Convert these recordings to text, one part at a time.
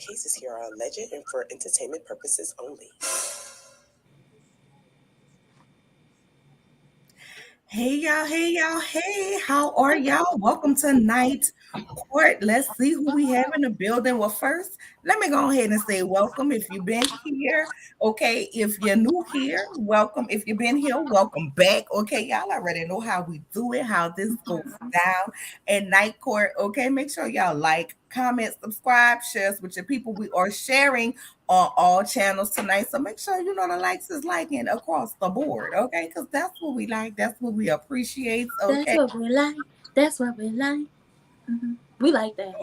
cases here are alleged and for entertainment purposes only. Hey, how are y'all? Welcome to Night Court. Let's see who we have in the building. Well, first, let me go ahead and say welcome if you've been here. Okay, if you're new here, welcome. If you've been here, welcome back. Okay, y'all already know how we do it, how this goes down in Night Court. Okay, make sure y'all like, comment, subscribe, share us with your people. We are sharing on all channels tonight. So make sure you know the likes is liking across the board, okay? Because that's what we like. That's what we appreciate. That's Okay. what we like. That's what we like. We like that.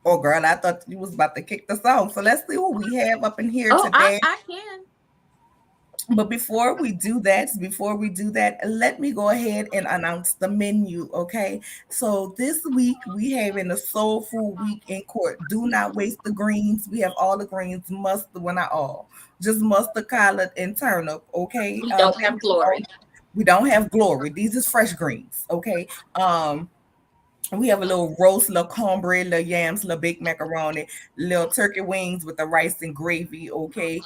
Oh girl, I thought you was about to kick the song. So let's see what we have up in here Oh, I today. I can. But before we do that, let me go ahead and announce the menu, okay? So this week we having a soul food week in court. Do not waste the greens. We have all the greens, mustard, well not all, just mustard, collard, and turnip, okay? We don't And have glory. we don't have glory. These is fresh greens, okay? We have a little roast, little cornbread, little yams, little baked macaroni, little turkey wings with the rice and gravy, okay?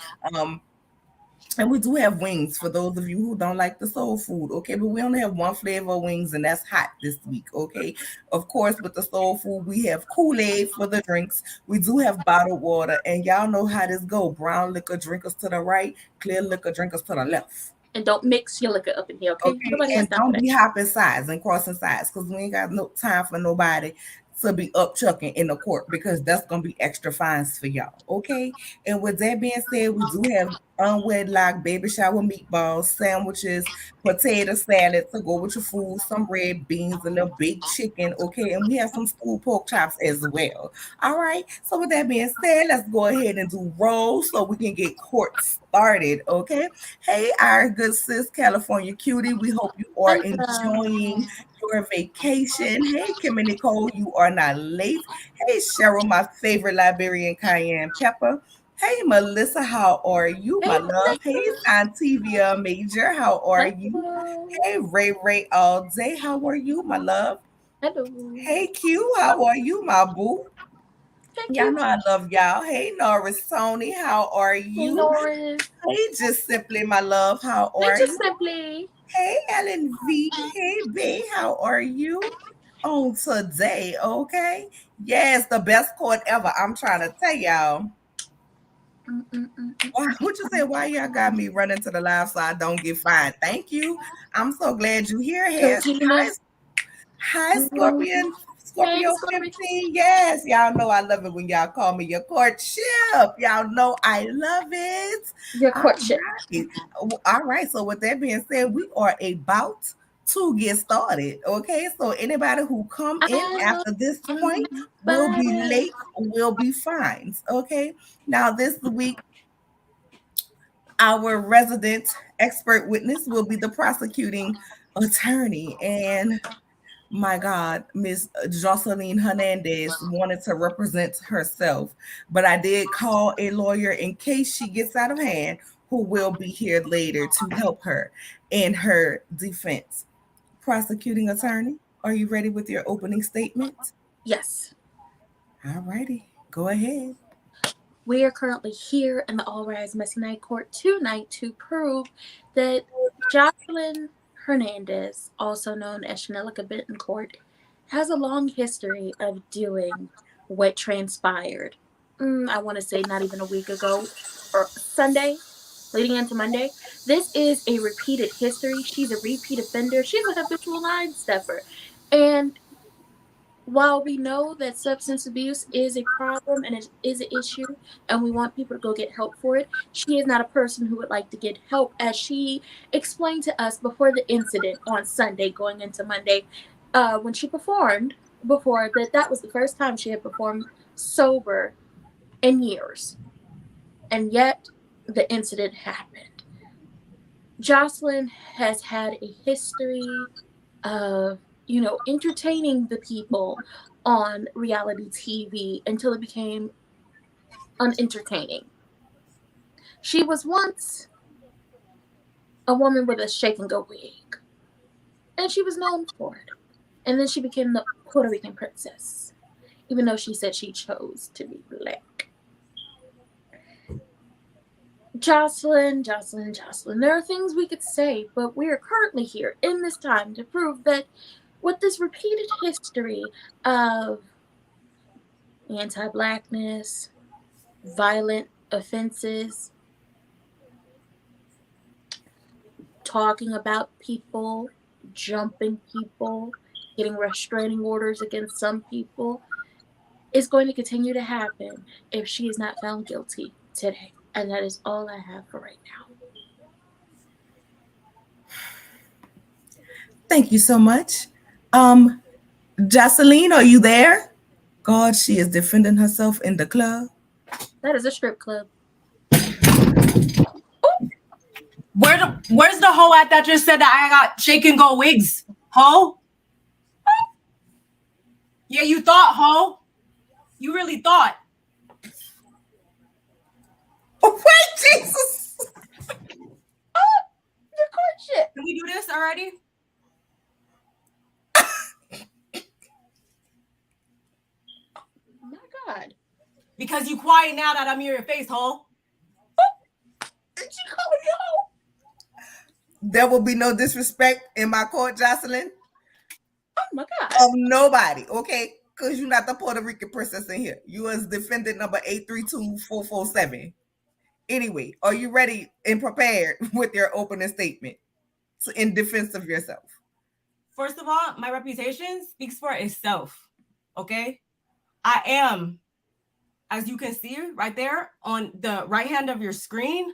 And we do have wings for those of you who don't like the soul food, okay? But we only have one flavor of wings, and that's hot this week, okay? Of course, with the soul food, we have Kool-Aid for the drinks. We do have bottled water, and y'all know how this go. Brown liquor drinkers to the right, clear liquor drinkers to the left. And don't mix your liquor up in here, okay? Okay, Nobody has and time for don't that be shit. hopping sides and crossing sides because we ain't got no time for nobody to be up chucking in the court because that's gonna be extra fines for y'all. Okay, and with that being said, we do have unwedlock baby shower meatballs, sandwiches, potato salad to go with your food, some red beans, a little baked chicken. Okay, and we have some school pork chops as well. All right. So with that being said, let's go ahead and do rolls so we can get court started. Okay. Hey, our good sis, California cutie. We hope you are Hello. enjoying your vacation. Hey, Kim and Nicole, you are not late. Hey, Cheryl, my favorite Liberian cayenne pepper. Hey, Melissa, how are you, Hey, my love? Hey, Santivia Major, how are you? hello. Hey, Ray all day, how are you, my love? Hello. Hey, Q, how are you, my boo? Thank Y'all you. know I love y'all. Hey, Norris Tony, how are Hey, you? Norris. Hey, just simply, my love, how Hey, are just you? simply. Hey, Ellen V. Hey, B. How are you? On today, okay? Yes, the best court ever. I'm trying to tell y'all. Why, what you say? Why y'all got me running to the live so I don't get fined? Thank you. I'm so glad you here. Hey, Cause you know. hi, Scorpion. Hey, Scorpio Scorpio. 15. Yes, y'all know I love it when y'all call me your courtship. Y'all know I love it. Your All courtship. right. All right. So, with that being said, we are about to get started. Okay. So, anybody who come in I after this point am will be body. late, will be fined. Okay. Now, this week, our resident expert witness will be the prosecuting attorney. And my God, Miss Joseline Hernandez wanted to represent herself, but I did call a lawyer in case she gets out of hand, who will be here later to help her in her defense. Prosecuting attorney, are you ready with your opening statement? Yes. All righty, go ahead. We are currently here in the All Rise Messy Night Court tonight to prove that Jocelyn Hernandez, also known as Chanelica Betancourt, has a long history of doing what transpired. I want to say not even a week ago or Sunday, leading into Monday. This is a repeated history. She's a repeat offender. She's a habitual line stepper. And while we know that substance abuse is a problem and it is an issue, and we want people to go get help for it, she is not a person who would like to get help, as she explained to us before the incident on Sunday going into Monday, when she performed before, that that was the first time she had performed sober in years. And yet, the incident happened. Jocelyn has had a history of, entertaining the people on reality TV until it became unentertaining. She was once a woman with a shake and go wig, and she was known for it. And then she became the Puerto Rican princess, even though she said she chose to be black. Joseline, Joseline, Joseline. There are things we could say, but we are currently here in this time to prove that with this repeated history of anti blackness, violent offenses, talking about people, jumping people, getting restraining orders against some people, is going to continue to happen if she is not found guilty today. And that is all I have for right now. Thank you so much. Joseline, are you there? God, she is defending herself in the club. That is a strip club. Where's the hoe at that just said that I got shake and go wigs? Hoe? Yeah, you thought, hoe. You really thought. Oh, wait, Jesus. Your courtship. Can we do this already? My God. Because you quiet now that I'm in your face, hoe. Did she call me hoe? There will be no disrespect in my court, Joseline. Oh my God. Of nobody, okay? Because you're not the Puerto Rican princess in here. You is defendant number 832-447. Anyway, are you ready and prepared with your opening statement in defense of yourself? First of all, my reputation speaks for itself, okay? I am, as you can see right there on the right hand of your screen,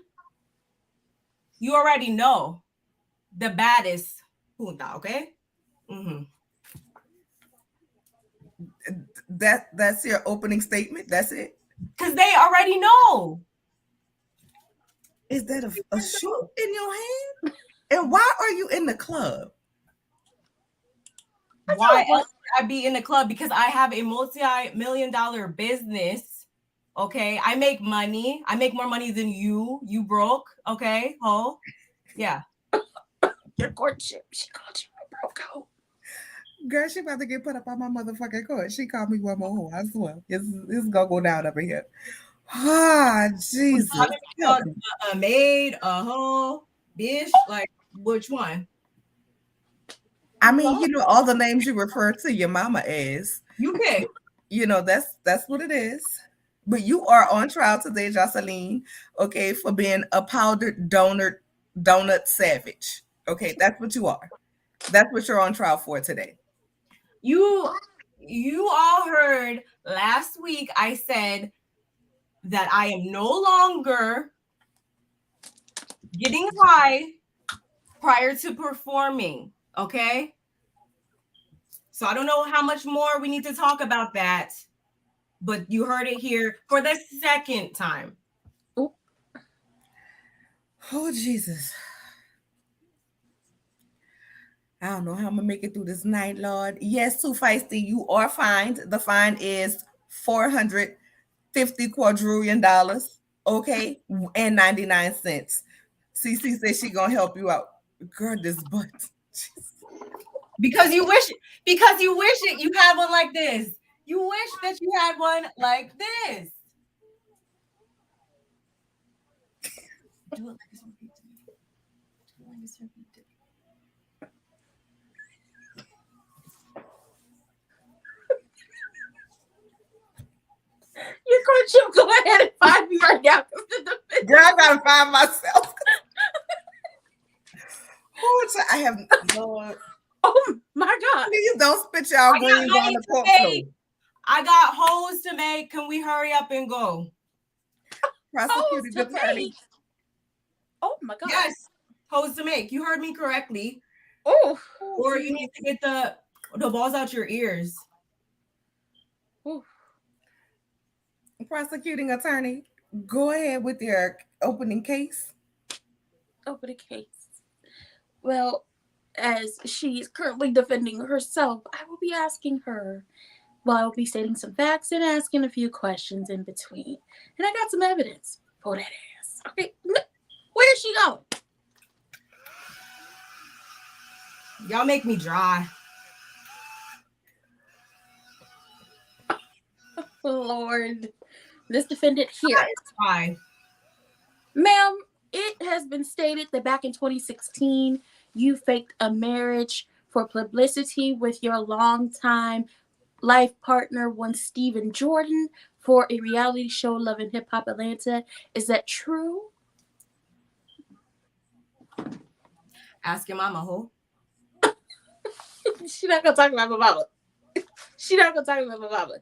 you already know the baddest punta, okay? Mm-hmm. That's your opening statement? That's it? Because they already know. Is that a shoe in your hand? And why are you in the club? Why else would I be in the club? Because I have a multi-million-dollar business. Okay, I make money. I make more money than you. You broke. Okay, ho. Yeah. Your courtship. She called you a broke hoe. Girl, she about to get put up on my motherfucking court. She called me one more hoe. I swear. It's gonna go down over here. Ah, Jesus. A maid, a hoe, bitch. Like, which one? I mean, you know, all the names you refer to your mama as. You pick. You know, that's what it is. But you are on trial today, Joseline, okay, for being a powdered donut savage. Okay, that's what you are. That's what you're on trial for today. You all heard last week I said that I am no longer getting high prior to performing, okay? So I don't know how much more we need to talk about that, but you heard it here for the second time. Oh, Jesus. I don't know how I'm gonna make it through this night, Lord. Yes, Too Feisty, you are fined. The fine is $450 quadrillion, okay, and 99 cents. CC says she gonna help you out. Girl, this butt. Because you wish it you had one like this. You wish that you had one like this. Do it like it's repeat to me. Do it like it's repeat to me. Your courtship, go ahead and find me right now. Girl, I gotta find myself. I have Lord. Oh my God. Please don't spit y'all greens on the court floor. I got hoes to make. Can we hurry up and go? Prosecuted attorney. Oh my God. Yes, hoes to make. You heard me correctly. Oh. Or you need to get the balls out your ears. Ooh. Prosecuting attorney, go ahead with your opening case. Opening case. Well, as she's currently defending herself, I will be asking her. Well, I will be stating some facts and asking a few questions in between. And I got some evidence for that ass. Okay, where is she going? Y'all make me dry. Lord. This defendant here. Why? Ma'am, it has been stated that back in 2016, you faked a marriage for publicity with your longtime life partner, one Stephen Jordan, for a reality show, Love and Hip Hop Atlanta. Is that true? Ask your mama who. She's not gonna talk about my mama. She's not gonna talk about my mama.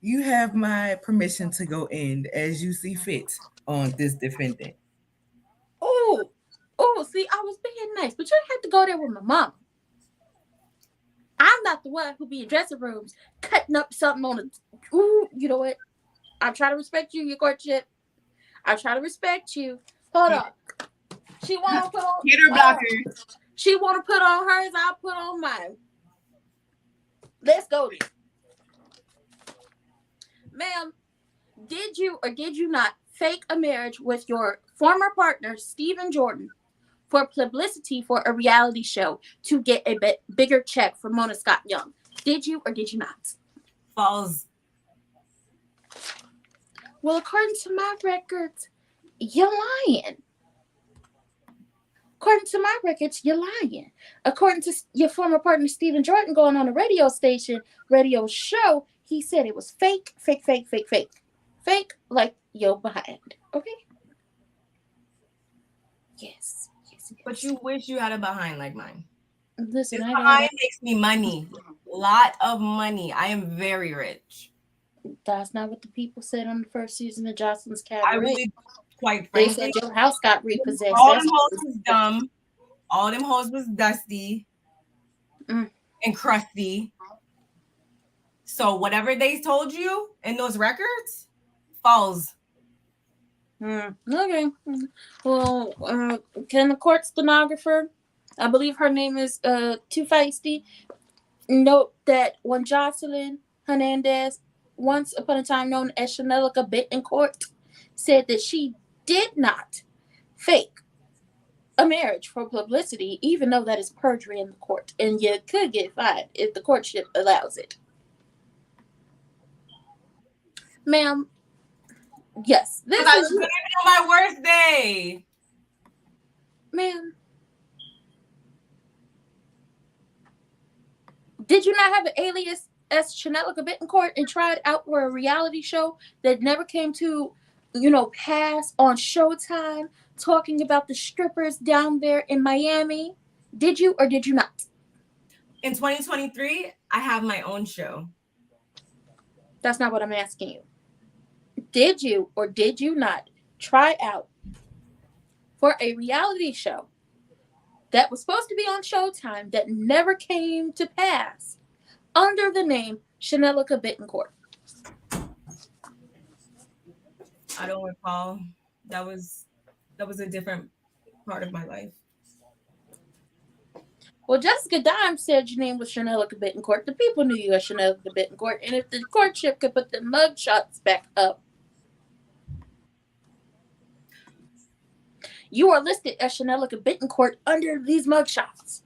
You have my permission to go in as you see fit on this defendant. Oh, see, I was being nice, but you have to go there with my mama. I'm not the one who be in dressing rooms cutting up something on a. Ooh, you know what? I'm trying to respect you, your courtship. I'm trying to respect you. Hold on. She want to put on. Get her blocker. She want to put on hers. I'll put on mine. Let's go then. Ma'am, did you or did you not fake a marriage with your former partner, Stephen Jordan, for publicity for a reality show to get a bigger check for Mona Scott Young? Did you or did you not? False. Well, according to my records, you're lying. According to my records, you're lying. According to your former partner, Stephen Jordan, going on a radio show, he said it was fake, fake, fake, fake, fake. Fake like you're behind. Okay? Yes. But you wish you had a behind like mine. Listen, this behind makes me money. Lot of money. I am very rich. That's not what the people said on the first season of Joseline's Cabaret. I really, quite frankly, they said your house got repossessed. All them hoes was dumb. All them hoes was dusty and crusty. So whatever they told you in those records, false. Okay. Well, can the court stenographer, I believe her name is Too Feisty, note that when Joseline Hernandez, once upon a time known as Chanelica Bittencourt, said that she did not fake a marriage for publicity, even though that is perjury in the court, and you could get fined if the courtship allows it. Ma'am, yes. This is on my worst day. Ma'am, did you not have an alias as Chanelica Bittencourt and tried out for a reality show that never came to, pass on Showtime, talking about the strippers down there in Miami? Did you or did you not? In 2023, I have my own show. That's not what I'm asking you. Did you or did you not try out for a reality show that was supposed to be on Showtime that never came to pass under the name Chanelica Bittencourt? I don't recall. That was a different part of my life. Well, Jessica Dime said your name was Chanelica Bittencourt. The people knew you as Chanelica Bittencourt. And if the courtship could put the mugshots back up, you are listed as Chanelica Bittencourt under these mugshots.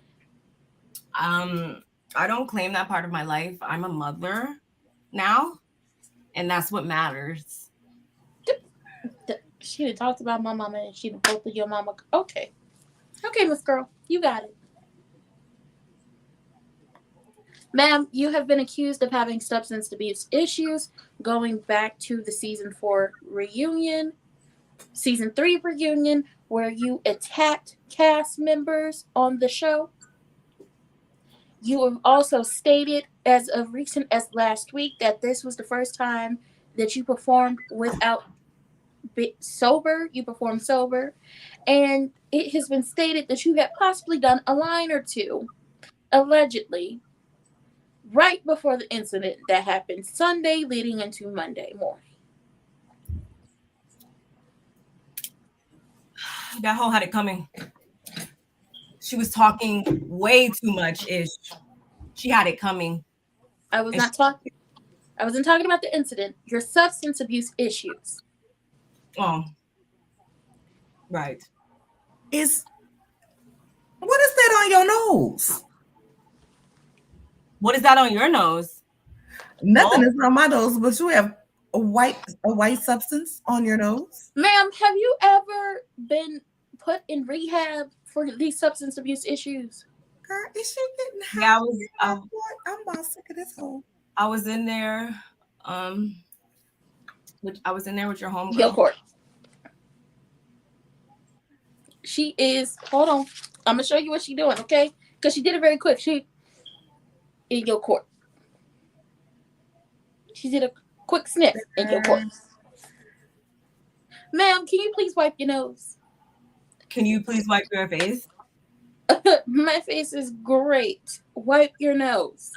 I don't claim that part of my life. I'm a mother now, and that's what matters. She done talked about my mama and she done posted your mama. Okay, Miss Girl, you got it. Ma'am, you have been accused of having substance abuse issues going back to the season 4 reunion, season 3 reunion, where you attacked cast members on the show. You have also stated as of recent as last week that this was the first time that you performed without sober. You performed sober. And it has been stated that you had possibly done a line or two, allegedly, right before the incident that happened Sunday leading into Monday morning. That hoe had it coming. She was talking way too much-ish. She had it coming. I wasn't talking about the incident. Your substance abuse issues. Oh. Right. What is that on your nose? What is that on your nose? Nothing is on my nose, but you have a white substance on your nose? Ma'am, have you ever been put in rehab for these substance abuse issues? Girl, is she getting Yeah, high? I'm about sick of this whole. I was in there. I was in there with your Yo, homegirl. court. She is. Hold on. I'm gonna show you what she's doing, okay? Because she did it very quick. She in your court. She did a quick sniff in your court. Ma'am, can you please wipe your nose? Can you please wipe your face? My face is great. Wipe your nose.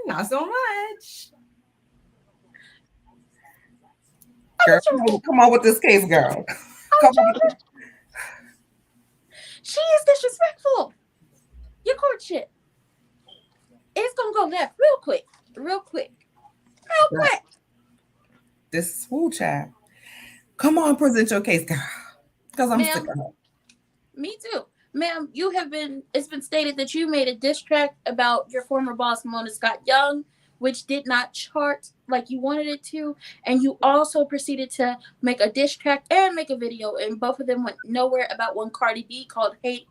Not so much. Girl, come on with this case, girl. Come on with this. She is disrespectful. Your court shit. It's gonna go left real quick. Real quick. Real quick. This is school child. Come on, present your case, girl. Because I'm sick of her. Me too. Ma'am, it's been stated that you made a diss track about your former boss, Mona Scott Young, which did not chart like you wanted it to. And you also proceeded to make a diss track and make a video, and both of them went nowhere about one Cardi B called Hate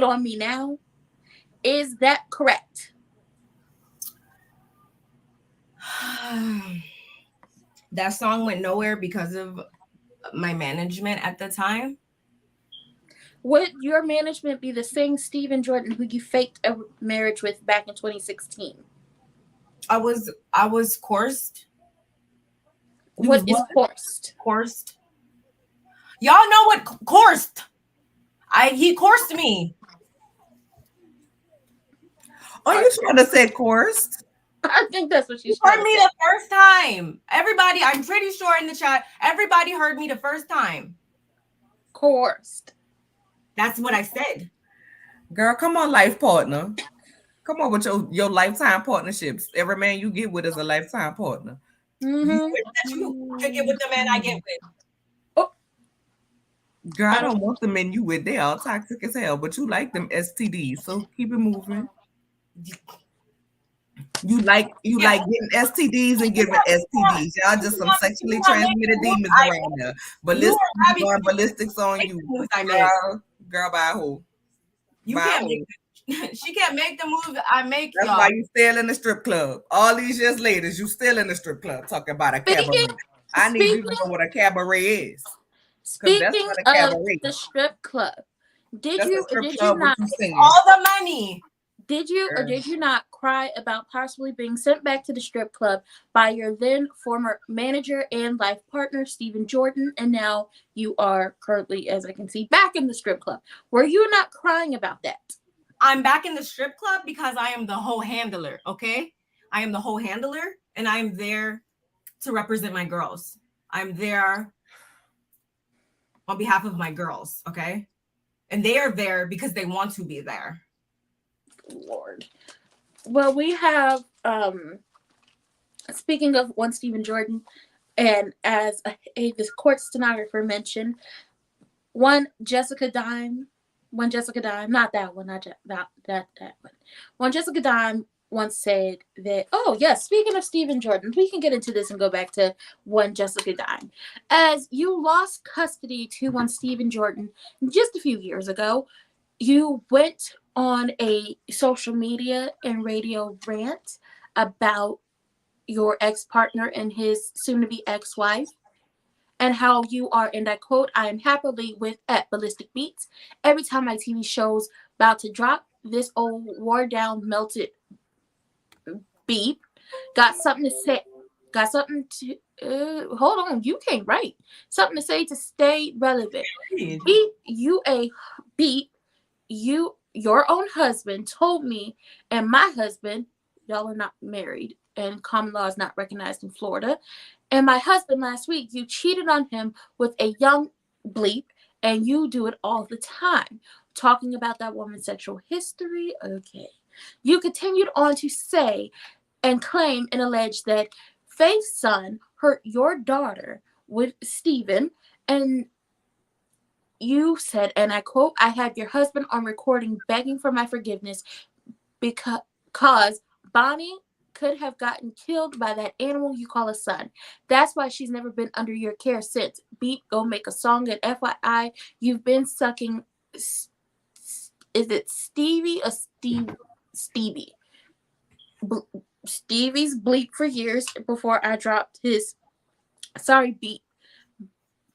on Me Now. Is that correct? That song went nowhere because of my management at the time. Would your management be the same Stephen Jordan who you faked a marriage with back in 2016? I was coursed. What is coursed? Coursed. Y'all know what coursed? He coursed me. Are you trying to say coursed? I think that's what she's heard me the first time. Everybody, I'm pretty sure in the chat, everybody heard me the first time. Coursed. That's what I said. Girl, come on, life partner. Come on with your lifetime partnerships. Every man you get with is a lifetime partner. Mm-hmm. You get with the man I get with. Oh. Girl, I don't want the men you with. They all toxic as hell, but you like them STDs, so keep it moving. You like getting STDs and giving STDs. Y'all just some sexually transmitted demons around there. Ballistics on you. Girl, by who? You can't make she can't make the moves I make. That's y'all. why you still in the strip club. All these years later, you still in the strip club talking about a cabaret. I need you to know what a cabaret is. Speaking of the strip club, did you not all the money? Did you or did you not cry about possibly being sent back to the strip club by your then former manager and life partner, Stephen Jordan, and now you are currently, as I can see, back in the strip club? Were you not crying about that? I'm back in the strip club because I am the whole handler, okay? I am the whole handler, and I'm there to represent my girls. I'm there on behalf of my girls, okay? And they are there because they want to be there. Lord. Well, we have, speaking of one Stephen Jordan, and as this court stenographer mentioned, one Jessica Dime, not that one, not that one. One Jessica Dime once said that, oh, yes, speaking of Stephen Jordan, we can get into this and go back to one Jessica Dime. As you lost custody to one Stephen Jordan just a few years ago, you went on a social media and radio rant about your ex-partner and his soon-to-be ex-wife, and how you are, and I quote, "I am happily with at Ballistic Beats. Every time my TV show's about to drop, this old wore-down, melted beep got something to say. Got something to hold on, you can't write. Something to say to stay relevant. Beep, you a beep. Your own husband told me, and my husband, y'all are not married, and common law is not recognized in Florida. And my husband last week, you cheated on him with a young bleep, and you do it all the time. Talking about that woman's sexual history, okay. You continued on to say and claim and allege that Faith's son hurt your daughter with Stephen, and you said, and I quote, "I had your husband on recording begging for my forgiveness because Bonnie could have gotten killed by that animal you call a son. That's why she's never been under your care since. Beep, go make a song, and FYI, you've been sucking. Is it Stevie or Stevie? Stevie's bleep for years before I dropped his. Sorry, Beep.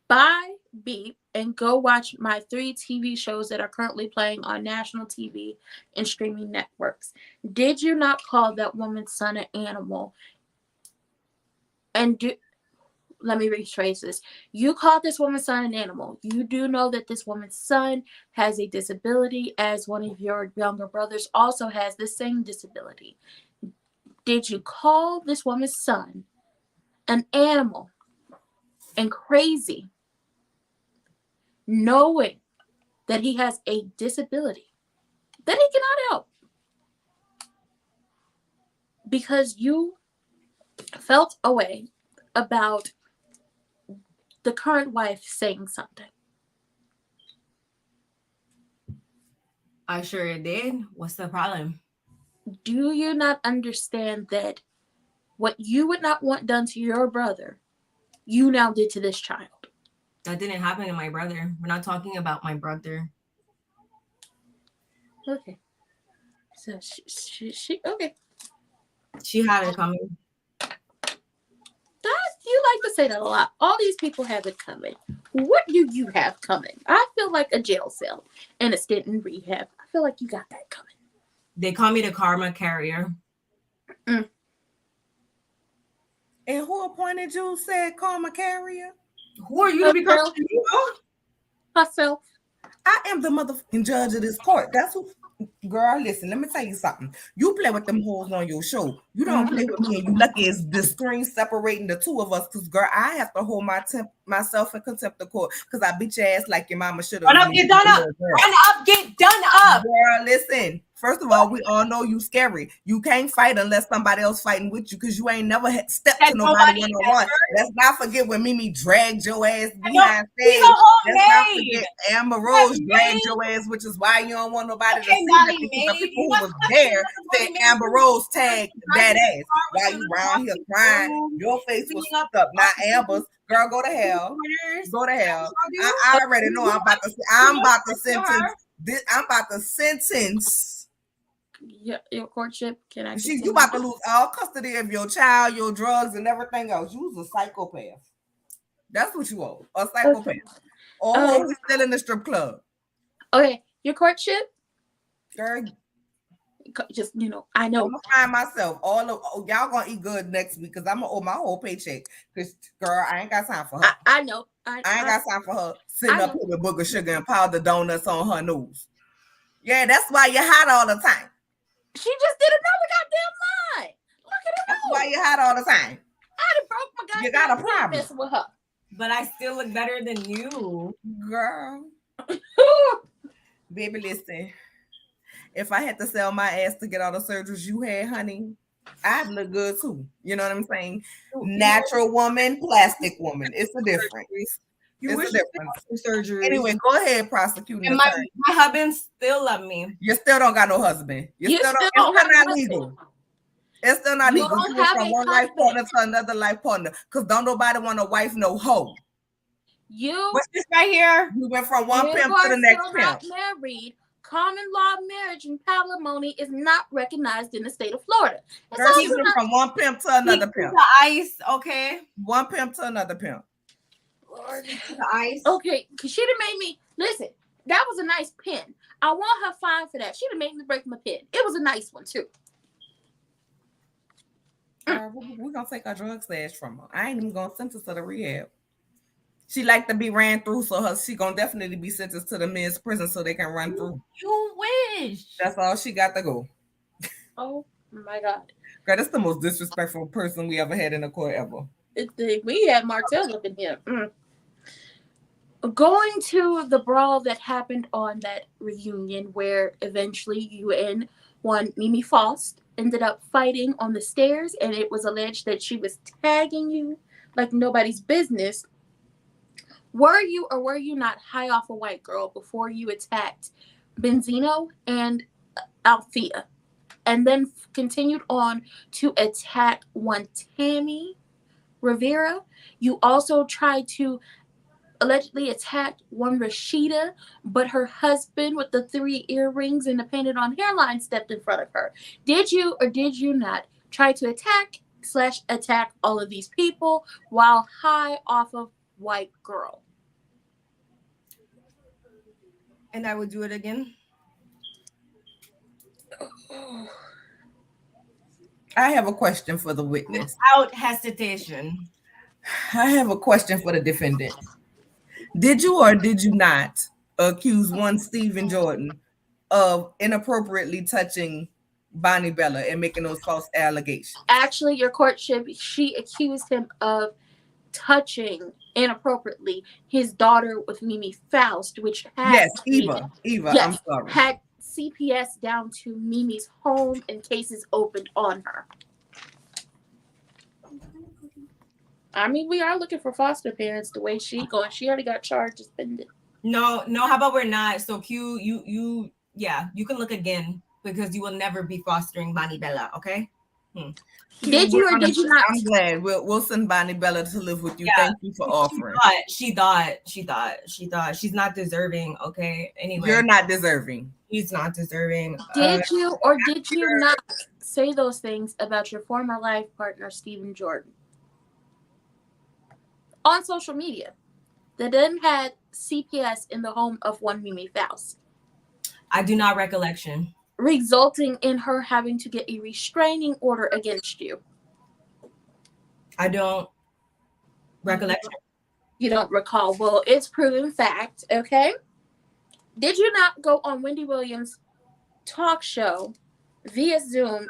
Bye, Beep, and go watch my 3 TV shows that are currently playing on national TV and streaming networks. Did you not call that woman's son an animal? And let me rephrase this. You called this woman's son an animal. You do know that this woman's son has a disability, as one of your younger brothers also has the same disability. Did you call this woman's son an animal and crazy, knowing that he has a disability that he cannot help? Because you felt a way about the current wife saying something. I sure did. What's the problem? Do you not understand that what you would not want done to your brother, you now did to this child? That didn't happen to my brother. We're not talking about my brother. Okay. So she okay. She had it coming. You like to say that a lot. All these people have it coming. What do you have coming? I feel like a jail cell and a stint in rehab. I feel like you got that coming. They call me the karma carrier. And who appointed you, said karma carrier? Who are you to be questioning me? Herself. I am the motherfucking judge of this court. That's who. Girl, listen, let me tell you something. You play with them hoes on your show. You don't play with me, and you lucky it's the screen separating the two of us. Because, girl, I have to hold myself in contempt of court because I beat your ass like your mama should have. Run up, get done up. Run up, get done up. Girl, listen. First of all, we all know you scary. You can't fight unless somebody else fighting with you because you ain't never stepped to nobody one-on-one. Let's not forget when Mimi dragged your ass behind stage. Let's not forget Amber Rose dragged your ass, which is why you don't want nobody to see that because the people who was there said Amber Rose tagged that ass. While you around here crying, your face was stuck up, not Amber's. Girl, go to hell. Go to hell. I already know I'm about to sentence. Your courtship. Can I? You about to lose all custody of your child, your drugs, and everything else. You was a psychopath. That's what you are. A psychopath. Okay. Oh, we still in the strip club. Okay, your courtship. Girl, just I know. I'm gonna find myself. Y'all gonna eat good next week because I'm gonna owe my whole paycheck. Because girl, I ain't got time for her. I know. I ain't got time for her sitting up here with booger sugar and powdered donuts on her nose. Yeah, that's why you're hot all the time. She just did another goddamn lie. Look at her. That's why you're hot all the time. I done broke my goddamn. You got a problem messing with her. But I still look better than you, girl. Baby, listen. If I had to sell my ass to get all the surgeries you had, honey, I'd look good too. You know what I'm saying? Natural woman, plastic woman. It's a difference. You wish surgery. Anyway, go ahead, prosecute. And my husband still love me. You still don't got no husband. You still don't. It's not legal. It's still not legal. You went from one life partner to another life partner because don't nobody want a wife no hoe. What's this right here? You went from one pimp to the next pimp. Married. Common law marriage and palimony is not recognized in the state of Florida. Girl, he went from one pimp to another pimp. The ice, okay. One pimp to another pimp. Lord. The ice. Okay, because she'd have made me listen. That was a nice pin. I want her fine for that. She'd have made me break my pin. It was a nice one too. We're gonna take our drug stash from her. I ain't even gonna sentence her to rehab. She like to be ran through, so she gonna definitely be sentenced to the men's prison so they can run through. You wish. That's all she got to go. Oh my God. Girl, that's the most disrespectful person we ever had in the court ever. We had Martell up in here. Going to the brawl that happened on that reunion where eventually you and one Mimi Faust ended up fighting on the stairs, and it was alleged that she was tagging you like nobody's business. Were you or were you not high off a white girl before you attacked Benzino and Althea? and then continued on to attack one Tammy Rivera. You also tried to allegedly attacked one Rashida, but her husband with the 3 earrings and the painted on hairline stepped in front of her. Did you or did you not try to attack all of these people while high off of White Girl? And I would do it again. I have a question for the witness. Without hesitation. I have a question for the defendant. Did you or did you not accuse one Stephen Jordan of inappropriately touching Bonnie Bella and making those false allegations? Actually, your courtship, she accused him of touching inappropriately his daughter with Mimi Faust, which had Eva, yes, I'm sorry, had CPS down to Mimi's home and cases opened on her. I mean, we are looking for foster parents the way she going. She already got charged, suspended. No, how about we're not? So Q, you can look again because you will never be fostering Bonnie Bella, okay? Did you or did you not? I'm glad. We'll send Bonnie Bella to live with you. Yeah. Thank you for offering. She thought she's not deserving, okay? Anyway. You're not deserving. He's not deserving. Did you or did you not say those things about your former life partner, Stephen Jordan? On social media, that then had CPS in the home of one Mimi Faust. I do not recollection. Resulting in her having to get a restraining order against you. I don't recollection. You don't recall. Well, it's proven fact, okay? Did you not go on Wendy Williams' talk show via Zoom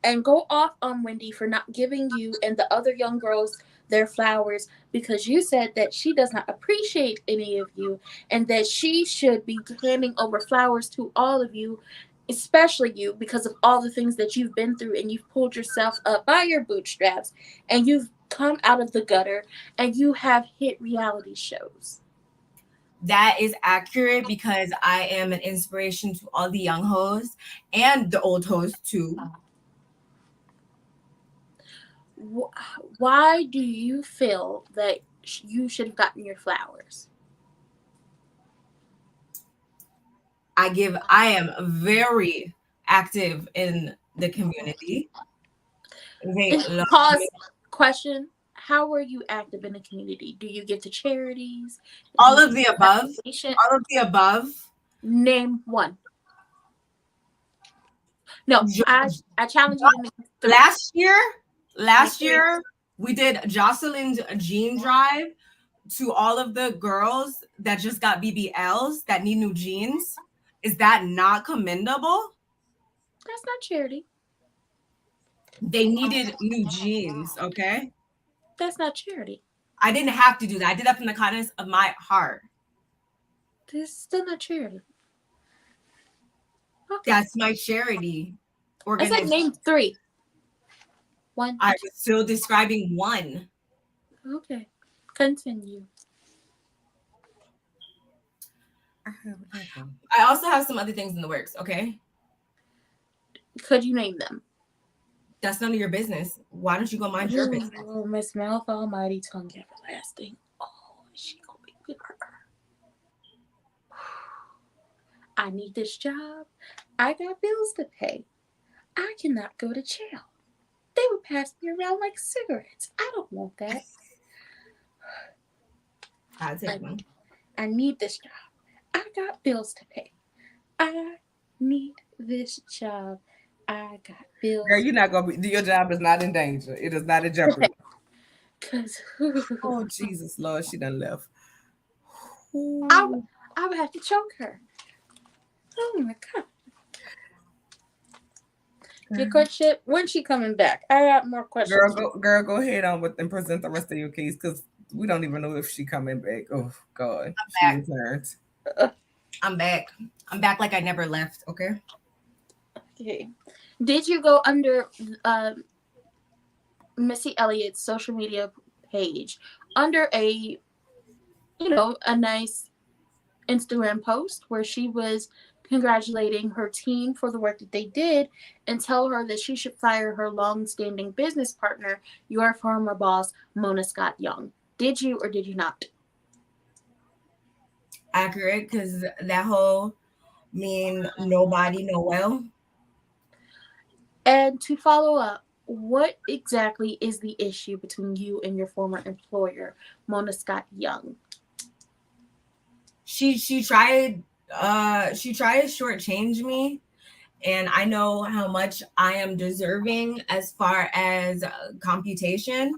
and go off on Wendy for not giving you and the other young girls their flowers because you said that she does not appreciate any of you and that she should be handing over flowers to all of you, especially you, because of all the things that you've been through and you've pulled yourself up by your bootstraps and you've come out of the gutter and you have hit reality shows? That is accurate because I am an inspiration to all the young hoes and the old hoes too. Why do you feel that you should have gotten your flowers? I am very active in the community. Pause. Question. How were you active in the community? Do you give to charities? All of the above. All of the above. Name one. No, I challenge you to name three. Last year, we did Joseline's jean drive to all of the girls that just got BBLs that need new jeans. Is that not commendable? That's not charity. They needed new jeans, okay? That's not charity. I didn't have to do that. I did that from the kindness of my heart. This is still not charity. Okay. That's my charity. I said name three. One. I was still describing one. Okay. Continue. I also have some other things in the works, okay? Could you name them? That's none of your business. Why don't you go mind your business? Oh, Miss Mouth Almighty, tongue everlasting. Oh, she gonna be with her. I need this job. I got bills to pay. I cannot go to jail. They would pass me around like cigarettes. I don't want that. I need this job. I got bills to pay. I need this job. I got bills. Girl, you're not gonna be. Your job is not in danger. It is not in jeopardy. Oh Jesus, Lord, she done left. I would have to choke her. Oh my God. Your courtship, when's she coming back? I got more questions. Girl, go ahead on with and present the rest of your case because we don't even know if she coming back. Oh God, she returned. I'm back. I'm back like I never left. Okay. Okay. Did you go under Missy Elliott's social media page under a nice Instagram post where she was congratulating her team for the work that they did and tell her that she should fire her long-standing business partner, your former boss, Mona Scott Young. Did you or did you not? Accurate, because that whole mean nobody know well. And to follow up, what exactly is the issue between you and your former employer, Mona Scott Young? She tried to shortchange me, and I know how much I am deserving as far as computation,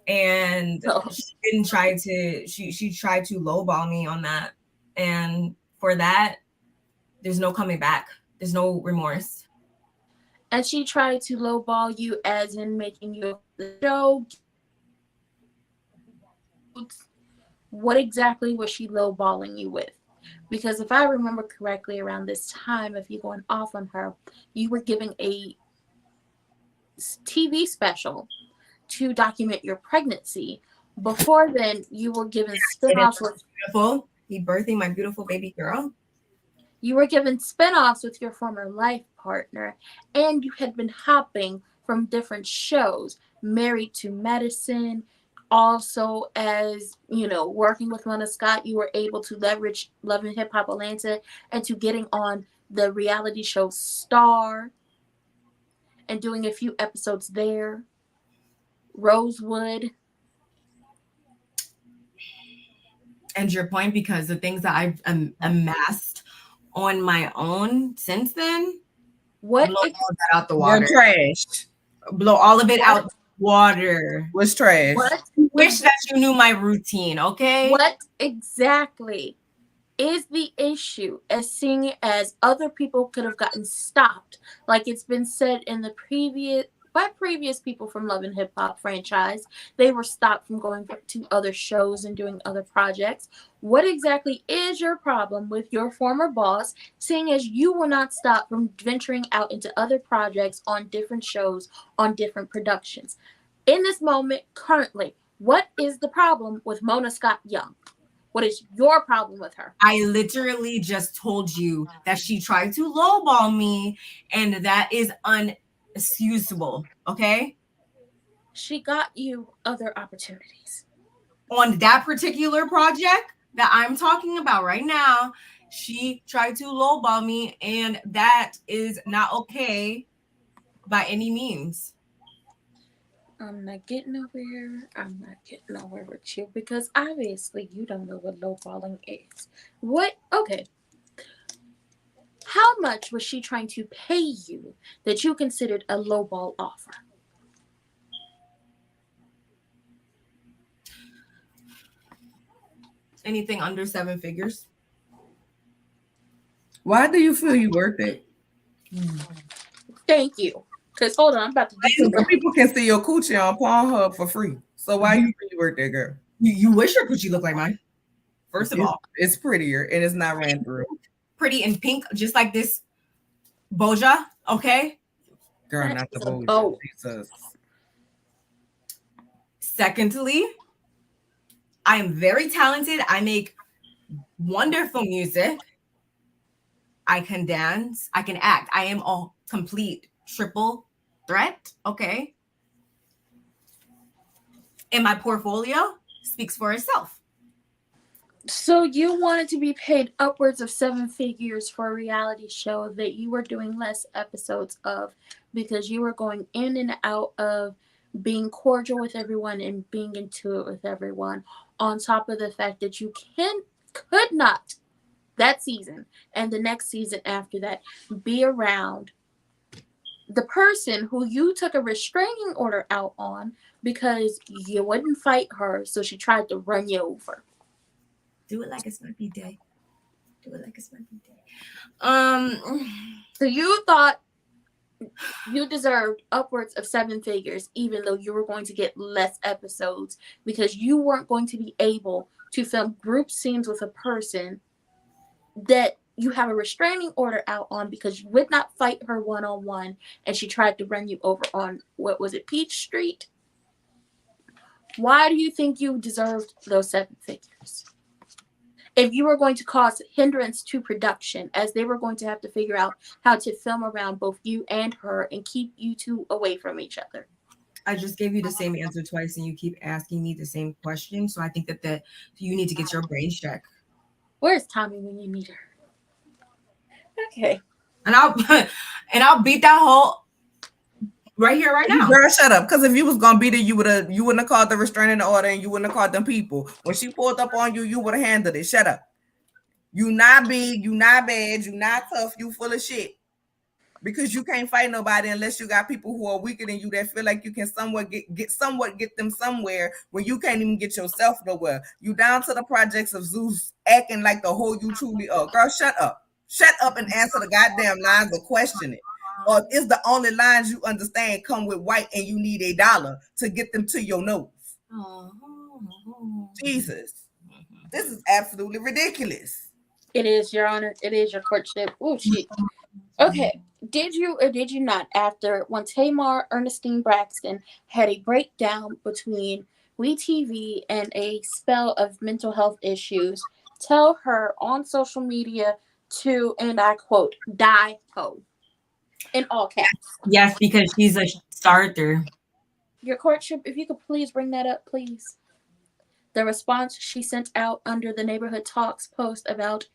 and Oh. she tried to lowball me on that, and for that there's no coming back, there's no remorse. And she tried to lowball you as in making you the show. What exactly was she lowballing you with? Because if I remember correctly, around this time of you going off on her, you were giving a TV special to document your pregnancy. Before then, you were given spinoffs with Beautiful. He birthing my beautiful baby girl. You were given spinoffs with your former life partner, and you had been hopping from different shows, Married to Medicine. Also, as you know, working with Mona Scott, you were able to leverage Love and Hip Hop Atlanta and to getting on the reality show Star and doing a few episodes there. Rosewood. And your point, because the things that I've amassed on my own since then, What blow all that out the water. You're trash. Blow all of it out the water. Was trash. What? Wish that you knew my routine, okay? What exactly is the issue, as seeing as other people could have gotten stopped, like it's been said in the previous people from Love and Hip Hop franchise, they were stopped from going to other shows and doing other projects. What exactly is your problem with your former boss, seeing as you were not stopped from venturing out into other projects on different shows, on different productions? In this moment, currently, what is the problem with Mona Scott Young? What is your problem with her? I literally just told you that she tried to lowball me, and that is unexcusable, okay? She got you other opportunities. On that particular project that I'm talking about right now, she tried to lowball me, and that is not okay by any means. I'm not getting nowhere. I'm not getting nowhere with you because obviously you don't know what lowballing is. What? Okay. How much was she trying to pay you that you considered a lowball offer? Anything under 7 figures. Why do you feel you worth it? Thank you. Because hold on, I'm about to do But people can see your coochie on Pornhub for free. So why you feel you worth that, girl? You wish your coochie looked like mine. First of all, it's prettier and it's not ran through. Pretty in pink, just like this Boja, okay? Girl, not the Boja. Oh. Jesus. Secondly, I am very talented. I make wonderful music. I can dance. I can act. I am a complete triple threat, okay? And my portfolio speaks for itself. So you wanted to be paid upwards of 7 figures for a reality show that you were doing less episodes of because you were going in and out of being cordial with everyone and being into it with everyone, on top of the fact that you could not that season and the next season after that be around the person who you took a restraining order out on because you wouldn't fight her, so she tried to run you over. Do it like it's my day. Do it like it's my day. So you thought you deserved upwards of 7 figures, even though you were going to get less episodes because you weren't going to be able to film group scenes with a person that you have a restraining order out on because you would not fight her one-on-one and she tried to run you over on, what was it, Peach Street? Why do you think you deserved those 7 figures? if you were going to cause hindrance to production, as they were going to have to figure out how to film around both you and her and keep you two away from each other. I just gave you the same answer twice, and you keep asking me the same question. So I think that you need to get your brains checked. Where's Tommy when you need her? Okay. And I'll beat that hole right here, right now. Girl, shut up. Because if you was gonna beat it, you wouldn't have called the restraining order and you wouldn't have called them people. When she pulled up on you, you would have handled it. Shut up. You not big, you not bad, you not tough, you full of shit. Because you can't fight nobody unless you got people who are weaker than you that feel like you can somewhat get them somewhere when you can't even get yourself nowhere. You down to the projects of Zeus acting like the whole you truly are. Girl, shut up. Shut up and answer the goddamn lines or question it. Or is the only lines you understand come with white and you need $1 to get them to your nose? Jesus. This is absolutely ridiculous. It is, Your Honor. It is your courtship. Oh, shit. Okay. Did you or did you not, after when Tamar Ernestine Braxton had a breakdown between WeTV and a spell of mental health issues, tell her on social media to, and I quote, die ho, in all caps? Yes, because she's a starter. Your courtship, if you could please bring that up, please. The response she sent out under the Neighborhood Talks post about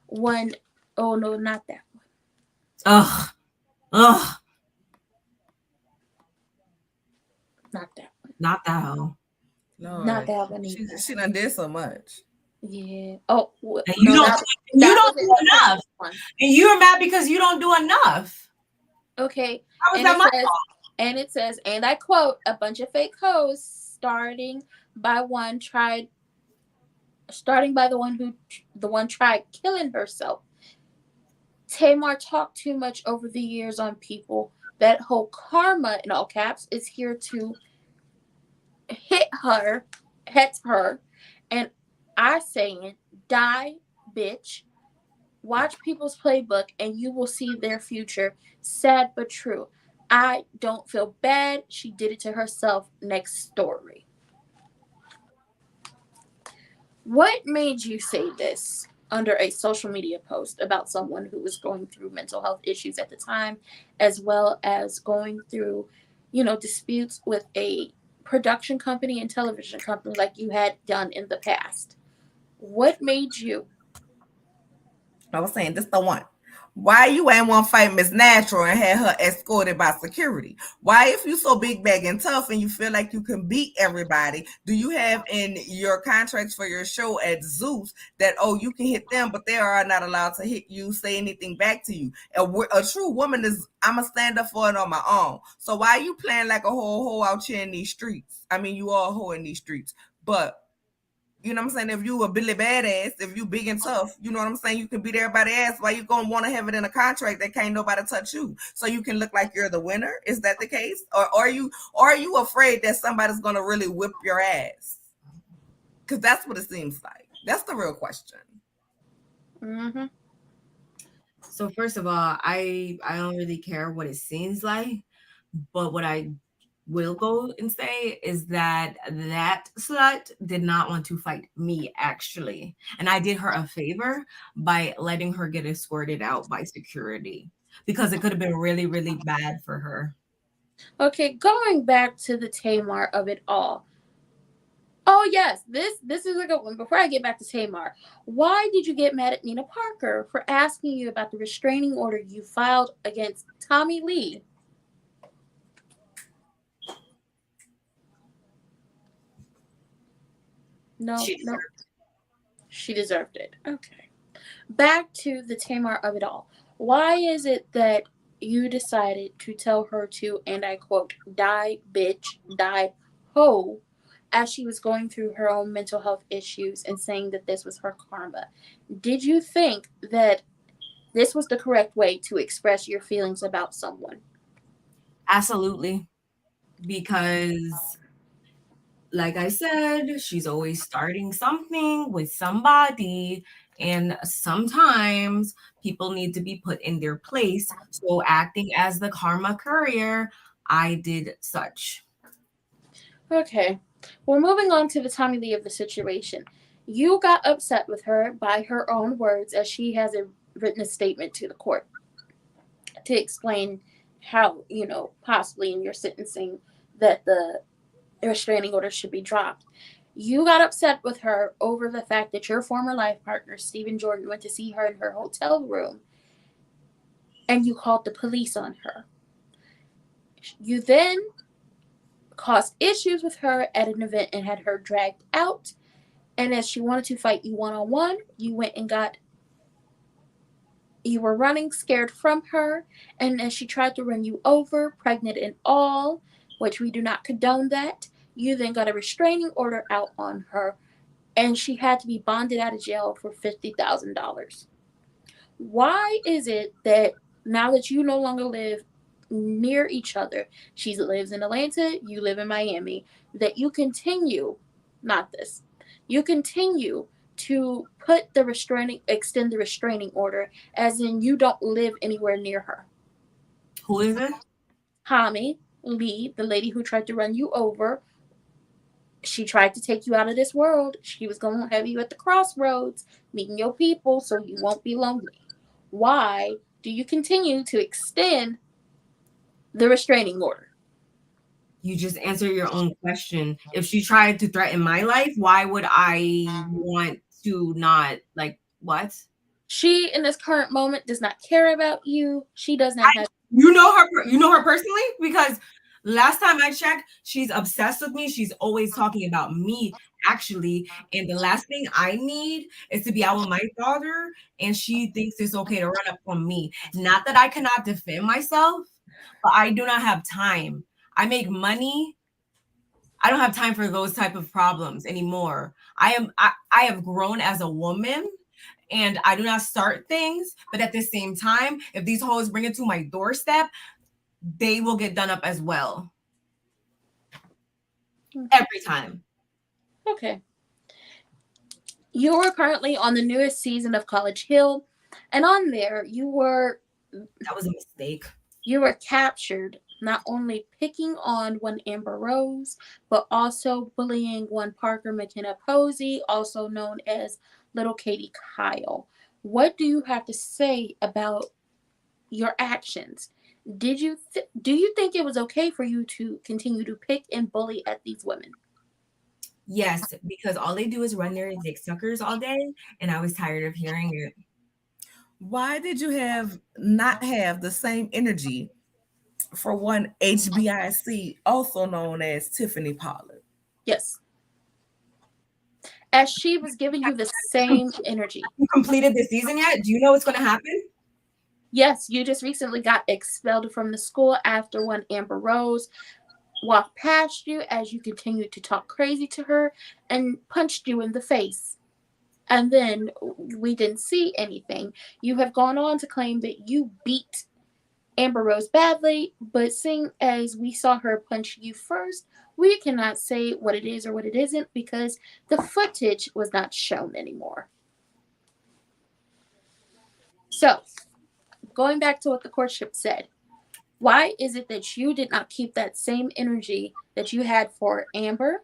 one, oh no, not that one. Ugh. Ugh. Not that one. Not that hoe. Lord. Not that one either. She done did so much. Yeah. Oh, and you no, don't do enough. And you're mad because you don't do enough. Okay. How was that my fault? And it says, and I quote, a bunch of fake hoes starting by the one tried killing herself. Tamar talked too much over the years on people. That whole karma, in all caps, is here to hit her, and I saying, die, bitch. Watch people's playbook and you will see their future. Sad but true. I don't feel bad. She did it to herself. Next story. What made you say this under a social media post about someone who was going through mental health issues at the time, as well as going through, disputes with a production company and television company like you had done in the past? What made you? I was saying, this the one. Why you ain't want to fight Miss Natural and had her escorted by security? Why, if you so big bag and tough and you feel like you can beat everybody, do you have in your contracts for your show at Zeus that, you can hit them, but they are not allowed to hit you, say anything back to you? A true woman is, I'm a stand up for it on my own. So why you playing like a whole hoe out here in these streets? I mean, you are a hoe in these streets, but you know what I'm saying? If you a Billy Badass, if you big and tough, you know what I'm saying? You can beat everybody's ass. Why you gonna want to have it in a contract that can't nobody touch you? So you can look like you're the winner? Is that the case? Or are you afraid that somebody's gonna really whip your ass? Because that's what it seems like. That's the real question. Mm-hmm. So first of all, I don't really care what it seems like, but what I will go and say is that slut did not want to fight me, actually. And I did her a favor by letting her get escorted out by security, because it could have been really, really bad for her. Okay, going back to the Tamar of it all. Oh yes, this is a good one. Before I get back to Tamar, why did you get mad at Nina Parker for asking you about the restraining order you filed against Tommy Lee? No. She deserved it. Okay. Back to the Tamar of it all. Why is it that you decided to tell her to, and I quote, die, bitch, die, ho, as she was going through her own mental health issues and saying that this was her karma? Did you think that this was the correct way to express your feelings about someone? Absolutely. Because like I said, she's always starting something with somebody, and sometimes people need to be put in their place. So acting as the karma courier, I did such. Okay. Well, moving on to the Tommy Lee of the situation. You got upset with her by her own words, as she has written a statement to the court to explain how, possibly in your sentencing, that the restraining order should be dropped. You got upset with her over the fact that your former life partner, Stephen Jordan, went to see her in her hotel room and you called the police on her. You then caused issues with her at an event and had her dragged out. And as she wanted to fight you one-on-one, you were running scared from her. And as she tried to run you over, pregnant and all, which we do not condone that, you then got a restraining order out on her. And she had to be bonded out of jail for $50,000. Why is it that now that you no longer live near each other, she lives in Atlanta, you live in Miami, that you continue, not this, you continue to extend the restraining order, as in you don't live anywhere near her? Who is it? Hami Lee, the lady who tried to run you over, she tried to take you out of this world. She was going to have you at the crossroads, meeting your people so you won't be lonely. Why do you continue to extend the restraining order? You just answer your own question. If she tried to threaten my life, why would I want to not, like, what? She, in this current moment, does not care about you. She does not have... You know her personally? Because last time I checked, she's obsessed with me. She's always talking about me, actually. And the last thing I need is to be out with my daughter, and she thinks it's okay to run up on me. Not that I cannot defend myself, but I do not have time. I make money. I don't have time for those type of problems anymore. I have grown as a woman, and I do not start things, but at the same time, if these hoes bring it to my doorstep, they will get done up as well. Every time. Okay. You are currently on the newest season of College Hill, and on there that was a mistake. You were captured not only picking on one Amber Rose, but also bullying one Parker McKenna Posey, also known as Little Katie Kyle. What do you have to say about your actions? Do you think it was okay for you to continue to pick and bully at these women? Yes, because all they do is run their dick suckers all day, and I was tired of hearing it. Why did you not have the same energy for one HBIC, also known as Tiffany Pollard? Yes. As she was giving you the same energy. You completed the season yet? Do you know what's going to happen? Yes, you just recently got expelled from the school after one Amber Rose walked past you as you continued to talk crazy to her and punched you in the face. And then we didn't see anything. You have gone on to claim that you beat Amber Rose badly, but seeing as we saw her punch you first, we cannot say what it is or what it isn't because the footage was not shown anymore. So, going back to what the courtship said, why is it that you did not keep that same energy that you had for Amber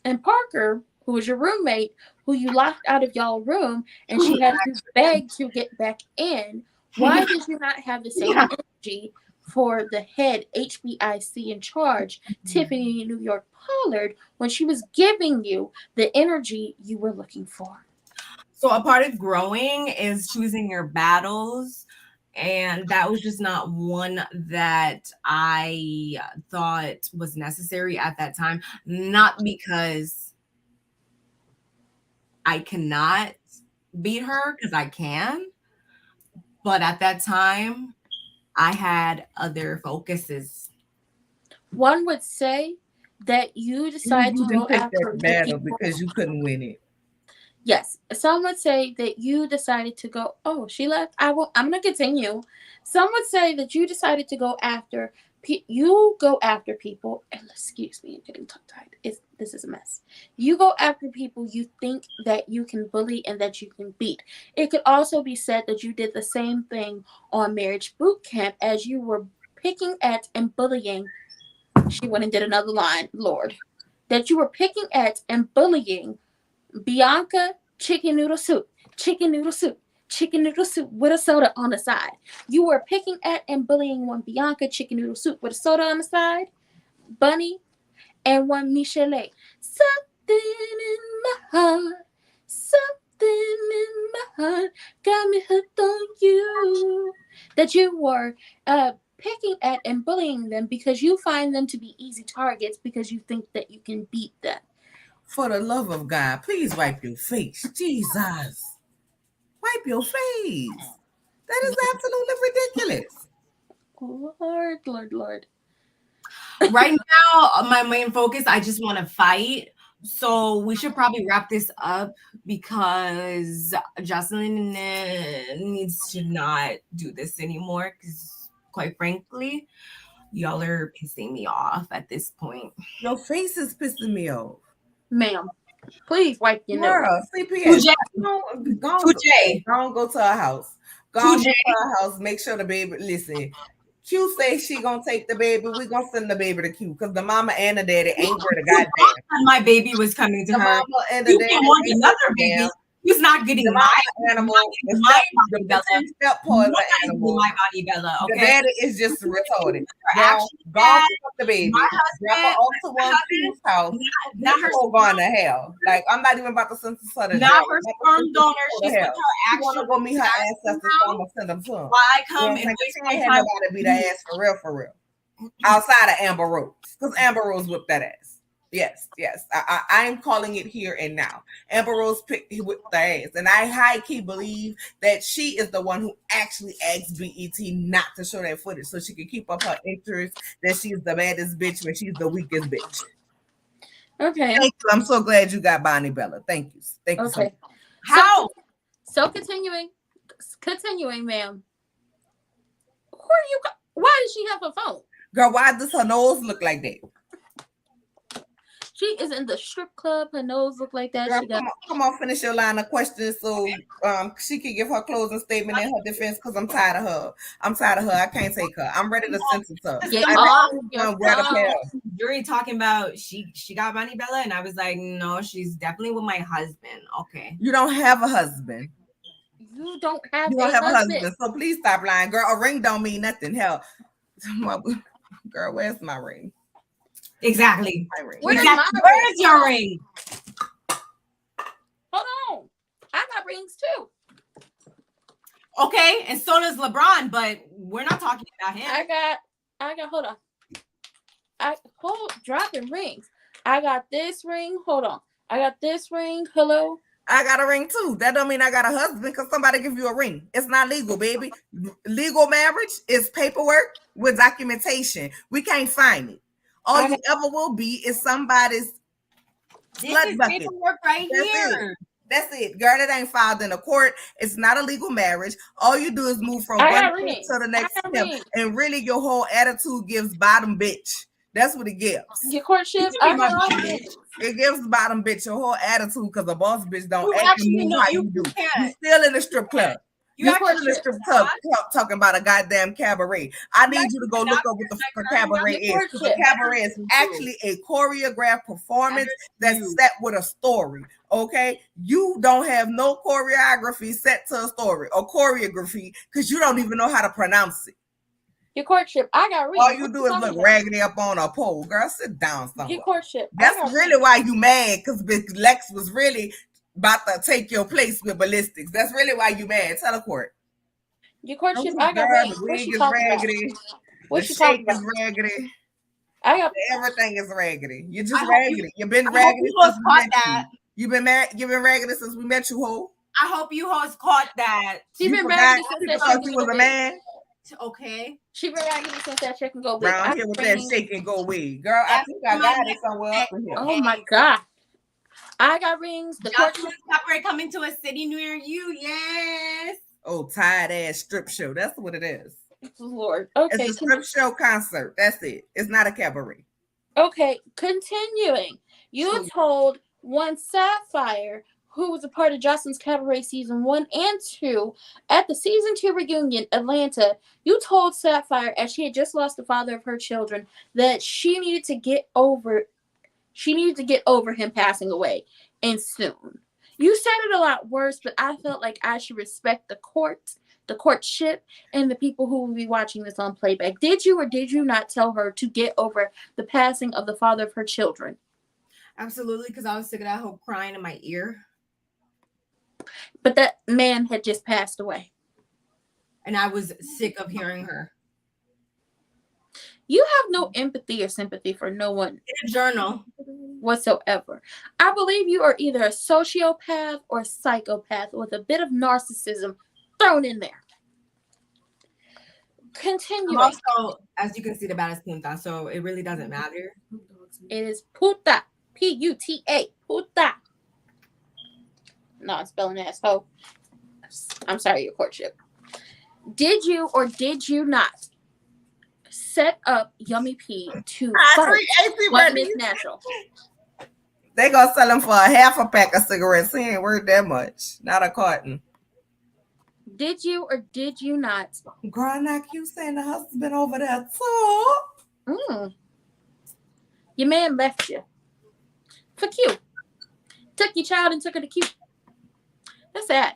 and Parker, who was your roommate, who you locked out of y'all room, and she had to beg to get back in? Why did you not have the same energy for the head HBIC in charge, Tiffany New York Pollard, when she was giving you the energy you were looking for? So a part of growing is choosing your battles. And that was just not one that I thought was necessary at that time. Not because I cannot beat her, because I can. But at that time, I had other focuses. One would say that you decided to go after that battle because you couldn't win it. Yes, some would say that you decided to go. Oh, she left. I'm going to continue. Some would say that you decided to go after. You go after people. And excuse me, I'm getting tongue-tied. This is a mess. You go after people you think that you can bully and that you can beat. It could also be said that you did the same thing on Marriage Boot Camp as you were picking at and bullying. She went and did another line, Lord. That you were picking at and bullying Bianca, chicken noodle soup, chicken noodle soup, chicken noodle soup with a soda on the side. You were picking at and bullying one Bianca, chicken noodle soup with a soda on the side, Bunny, and one Michelet. Something in my heart, something in my heart got me hooked on you. That you were picking at and bullying them because you find them to be easy targets because you think that you can beat them. For the love of God, please wipe your face. Jesus. Wipe your face. That is absolutely ridiculous. Lord, Lord, Lord. Right now, my main focus, I just want to fight. So we should probably wrap this up because Joseline needs to not do this anymore. Because quite frankly, y'all are pissing me off at this point. Your face is pissing me off. Ma'am, please wipe your nose. Girl, CPS. Go Go to her house. Go to her house. Make sure the baby, listen. Q say she gonna take the baby. We gonna send the baby to Q because the mama and the daddy ain't where the goddamn. My baby was coming to The her. mama and the You daddy can want ain't another where the baby. damn. He's not getting my animal. my The Bella. step paw is Not an animal. my body, Bella. The Okay. daddy is just retarded. Now, Actually, go Dad, pick up the baby. my Drop her off to one Q's house. not her This going to hell. Like, I'm not even about to send her to not jail. her I'm about to sperm send her donor. to She's with hell. her She want to actual go meet her ancestors ancestors, so I'm now. going to send them to them. Why I You come know, and like, waste she my ain't had time? nobody beat her ass for real. Outside of Amber Rose. Because Amber Rose whipped that ass. Yes. I am calling it here and now. Amber Rose whipped the ass. And I high-key believe that she is the one who actually asked BET not to show that footage so she can keep up her interest that she's the baddest bitch when she's the weakest bitch. Okay. Thank you. I'm so glad you got Bonnie Bella. Thank you. Thank you so much. How? So continuing, ma'am. Who are you? Why does she have a phone? Girl, why does her nose look like that? She is in the strip club. Her nose look like that. Girl, come on, finish your line of questions so she can give her closing statement in her defense because I'm tired of her. I can't take her. I'm ready to sentence her. Get off your phone. Jury talking about she got Bonnie Bella, and I was like, no, she's definitely with my husband. Okay. You don't have a husband. You don't have a husband. So please stop lying. Girl, a ring don't mean nothing. Hell, girl, where's my ring? Exactly. Where's your ring? Hold on. I got rings too. Okay, and so does LeBron, but we're not talking about him. I got hold on. Dropping rings. I got this ring. Hold on. I got this ring. Hello. I got a ring too. That don't mean I got a husband because somebody give you a ring. It's not legal, baby. Legal marriage is paperwork with documentation. We can't find it. All you ever will be is somebody's slut bucket. Paperwork right here. That's it. Girl, it ain't filed in a court. It's not a legal marriage. All you do is move from one step to the next step. And really your whole attitude gives bottom bitch. That's what it gives. Your courtship. It gives bottom bitch your whole attitude because a boss bitch don't act and move how you do. You still in the strip club. You're still in the strip club talking about a goddamn cabaret. I need you to go look up what the fuck a cabaret is. The cabaret is actually a choreographed performance that's set with a story. Okay? You don't have no choreography set to a story or choreography because you don't even know how to pronounce it. Your courtship. I got rings. All you do is look raggedy up on a pole. Girl, sit down somewhere. Your courtship. That's really why you mad, because Lex was really about to take your place with ballistics. That's really why you mad. Tell the court. Your courtship. I got rings. The wig is raggedy. The shake is raggedy. Everything is raggedy. You're just raggedy. You've been raggedy since we met you. You've been raggedy since we met you, ho. I hope you hoes caught that. She been raggedy since that she was a man. Okay. She been raggedy since that chicken go wig. Around here with that shake and go wig. Girl, I think I got it somewhere up in here. Oh my God. I got rings. The courtship cabaret coming to a city near you. Yes. Oh, tired ass strip show. That's what it is. Lord. Okay. It's a strip show concert. That's it. It's not a cabaret. Okay. Continuing. You told one Sapphire, who was a part of Joseline's Cabaret season 1 and 2, at the season 2 reunion, Atlanta, you told Sapphire, as she had just lost the father of her children, that she needed to get over him passing away, and soon. You said it a lot worse, but I felt like I should respect the courtship, and the people who will be watching this on playback. Did you or did you not tell her to get over the passing of the father of her children? Absolutely, because I was sick of that whole crying in my ear. But that man had just passed away. And I was sick of hearing her. You have no empathy or sympathy for no one In a journal whatsoever. I believe you are either a sociopath or a psychopath with a bit of narcissism thrown in there. Continuing. Also, as you can see, the band is punta, so it really doesn't matter. It is puta. P-U-T-A. Puta. No, I'm spelling asshole. I'm sorry, your courtship. Did you or did you not set up Yummy P to fight what Miss Natural? They gonna sell him for a half a pack of cigarettes. He ain't worth that much. Not a carton. Did you or did you not? Girl, not you saying the husband over there too. Your man left you for Q. Took your child and took her to Q. That's sad.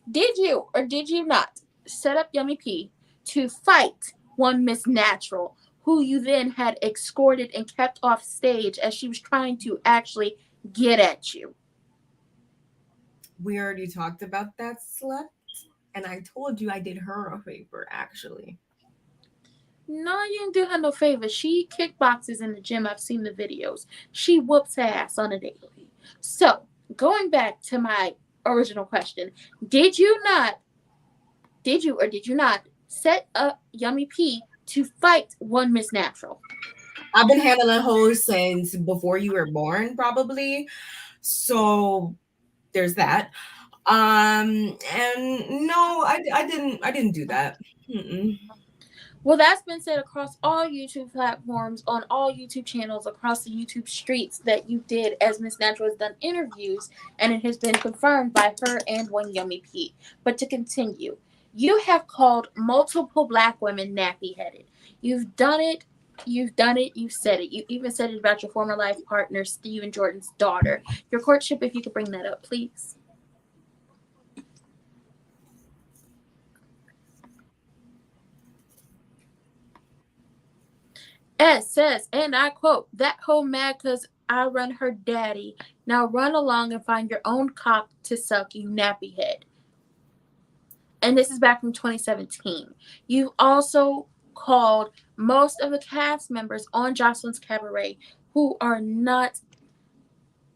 Did you or did you not set up Yummy P to fight one Miss Natural, who you then had escorted and kept off stage as she was trying to actually get at you? We already talked about that slut, and I told you I did her a favor, actually. No, you didn't do her no favor. She kickboxes in the gym. I've seen the videos. She whoops her ass on a daily. So, going back to my original question, did you or did you not set up Yummy P to fight one Miss Natural? I've been handling hoes since before you were born, probably. So there's that. And no, I didn't do that. Mm-mm. Well, that's been said across all YouTube platforms, on all YouTube channels, across the YouTube streets, that you did, as Miss Natural has done interviews, and it has been confirmed by her and one Yummy P. But to continue, you have called multiple black women nappy-headed. You've done it. You've said it. You even said it about your former life partner, Stephen Jordan's daughter. Your courtship, if you could bring that up, please. It says, and I quote, "That hoe mad because I run her daddy. Now run along and find your own cock to suck, you nappy head." And this is back from 2017. You've also called most of the cast members on Joseline's Cabaret who are not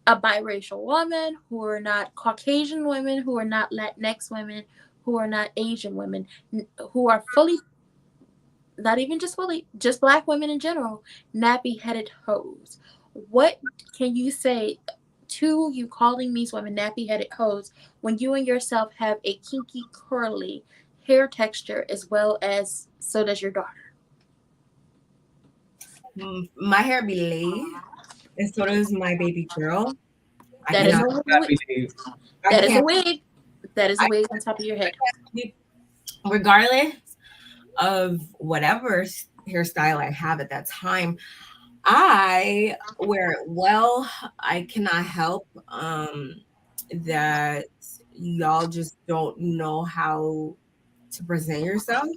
a biracial woman, who are not Caucasian women, who are not Latinx women, who are not Asian women, who are fully, not even just fully, just black women in general, nappy-headed hoes. What can you say to you calling these women nappy-headed hoes when you and yourself have a kinky, curly hair texture, as well as so does your daughter? My hair be laid, and so does my baby girl. That is a wig. That is a wig. That is a wig on top of your head. Regardless of whatever hairstyle I have at that time, I wear it well. I cannot help that y'all just don't know how to present yourself,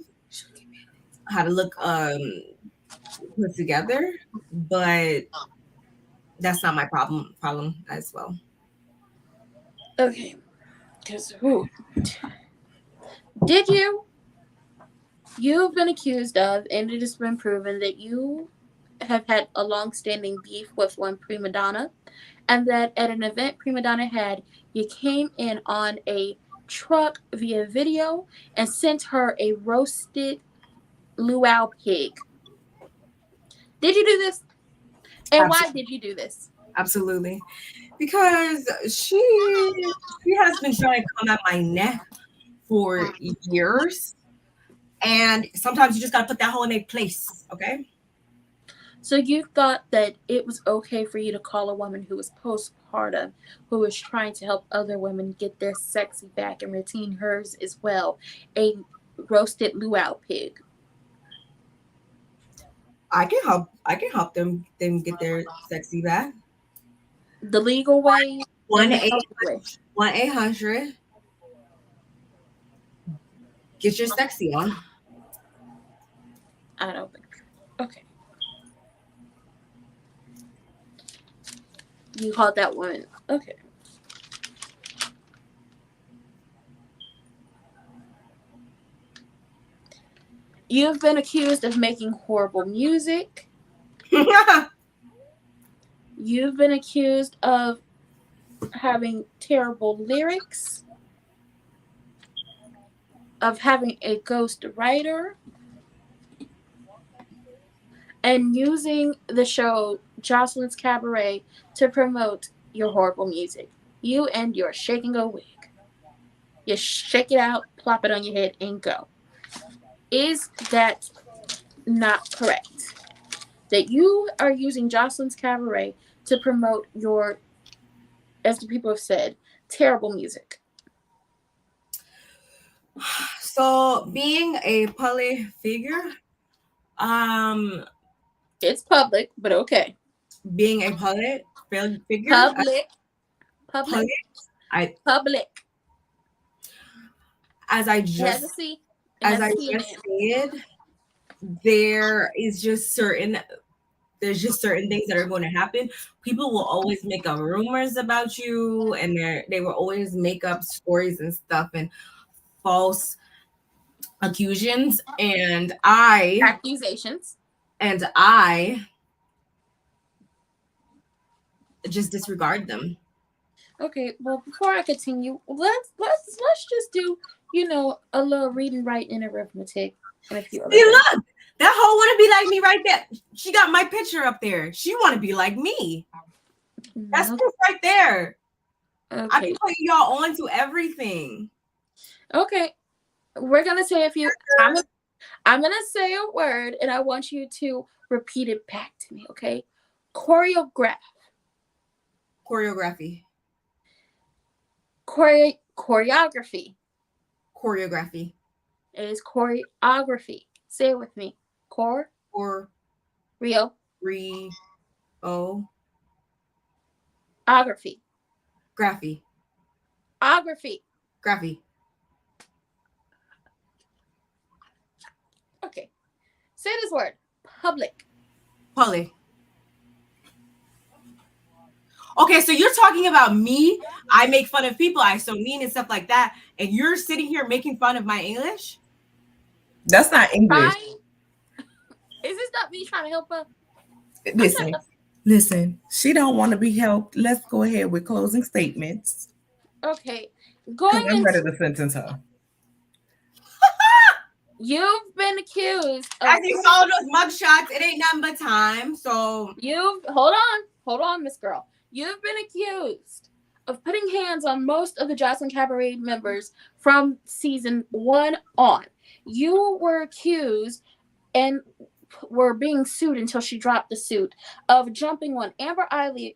how to look put together, but that's not my problem as well. Okay, because did you've been accused of, and it has been proven that you have had a long-standing beef with one prima donna, and that at an event prima donna had, you came in on a truck via video and sent her a roasted luau pig. Did you do this? And why did you do this? Absolutely. Because she has been trying to come at my neck for years. And sometimes you just got to put that hoe in a place, okay? So you thought that it was okay for you to call a woman who was postpartum, who was trying to help other women get their sexy back and retain hers as well, a roasted luau pig? I can help them get their sexy back. The legal way? 1 in a 8 healthy way. 1-800 get your sexy on. I don't think. Okay. You called that woman. Okay. You've been accused of making horrible music. You've been accused of having terrible lyrics, of having a ghost writer, and using the show Joseline's Cabaret to promote your horrible music. You and your shaking a wig. You shake it out, plop it on your head, and go. Is that not correct? That you are using Joseline's Cabaret to promote your, as the people have said, terrible music. So being a public figure, It's public, but okay. being a public figure, Public. I Public. as I It has just a C. as I just said, there's just certain things that are going to happen. People will always make up rumors about you, and they will always make up stories and stuff and false accusations. Accusations. And I just disregard them. Okay, well, before I continue, let's just do, a little reading, writing, and arithmetic, and a few other See, things. look, that hoe want to be like me right there. She got my picture up there. She want to be like me. That's proof right there. Okay. I be putting y'all on to everything. Okay, we're gonna say a few. I'm gonna say a word, and I want you to repeat it back to me. Okay, choreography. Choreography. It is choreography. Say it with me. Rio. Ography. Graphy. Okay. Say this word. Public. Okay, so you're talking about me. I make fun of people. I so mean and stuff like that. And you're sitting here making fun of my English? That's not English. Is this not me trying to help her? Listen. She don't want to be helped. Let's go ahead with closing statements. Okay. I'm ready to sentence her. You've been accused of... As you saw those mugshots, it ain't nothing but time. So hold on, Miss Girl. You've been accused of putting hands on most of the Joseline Cabaret members from season 1 on. You were accused and were being sued until she dropped the suit of jumping on Amber Ali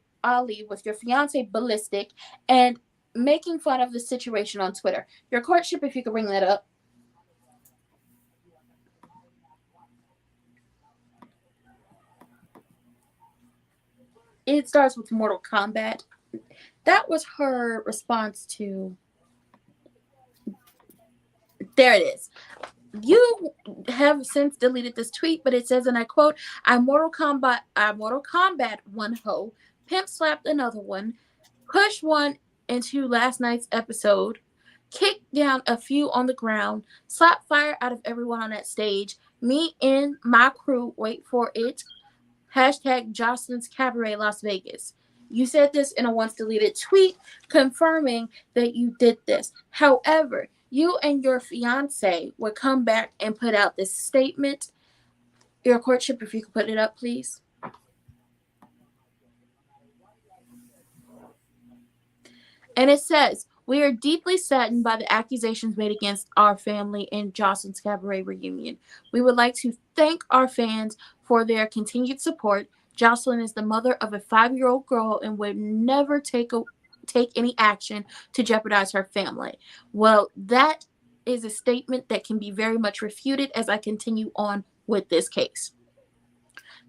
with your fiance Ballistic and making fun of the situation on Twitter. Your courtship, if you could bring that up. It starts with Mortal Kombat. That was her response to... There it is. You have since deleted this tweet, but it says, and I quote, I Mortal Kombat one hoe, pimp slapped another one, pushed one into last night's episode, kicked down a few on the ground, slapped fire out of everyone on that stage, me and my crew, wait for it, hashtag Joseline's Cabaret Las Vegas. You said this in a once deleted tweet confirming that you did this. However, you and your fiance would come back and put out this statement. Your courtship, if you could put it up, please. And it says, we are deeply saddened by the accusations made against our family in Joseline's Cabaret reunion. We would like to thank our fans for their continued support. Joseline is the mother of a 5-year-old girl and would never take any action to jeopardize her family. Well, that is a statement that can be very much refuted as I continue on with this case.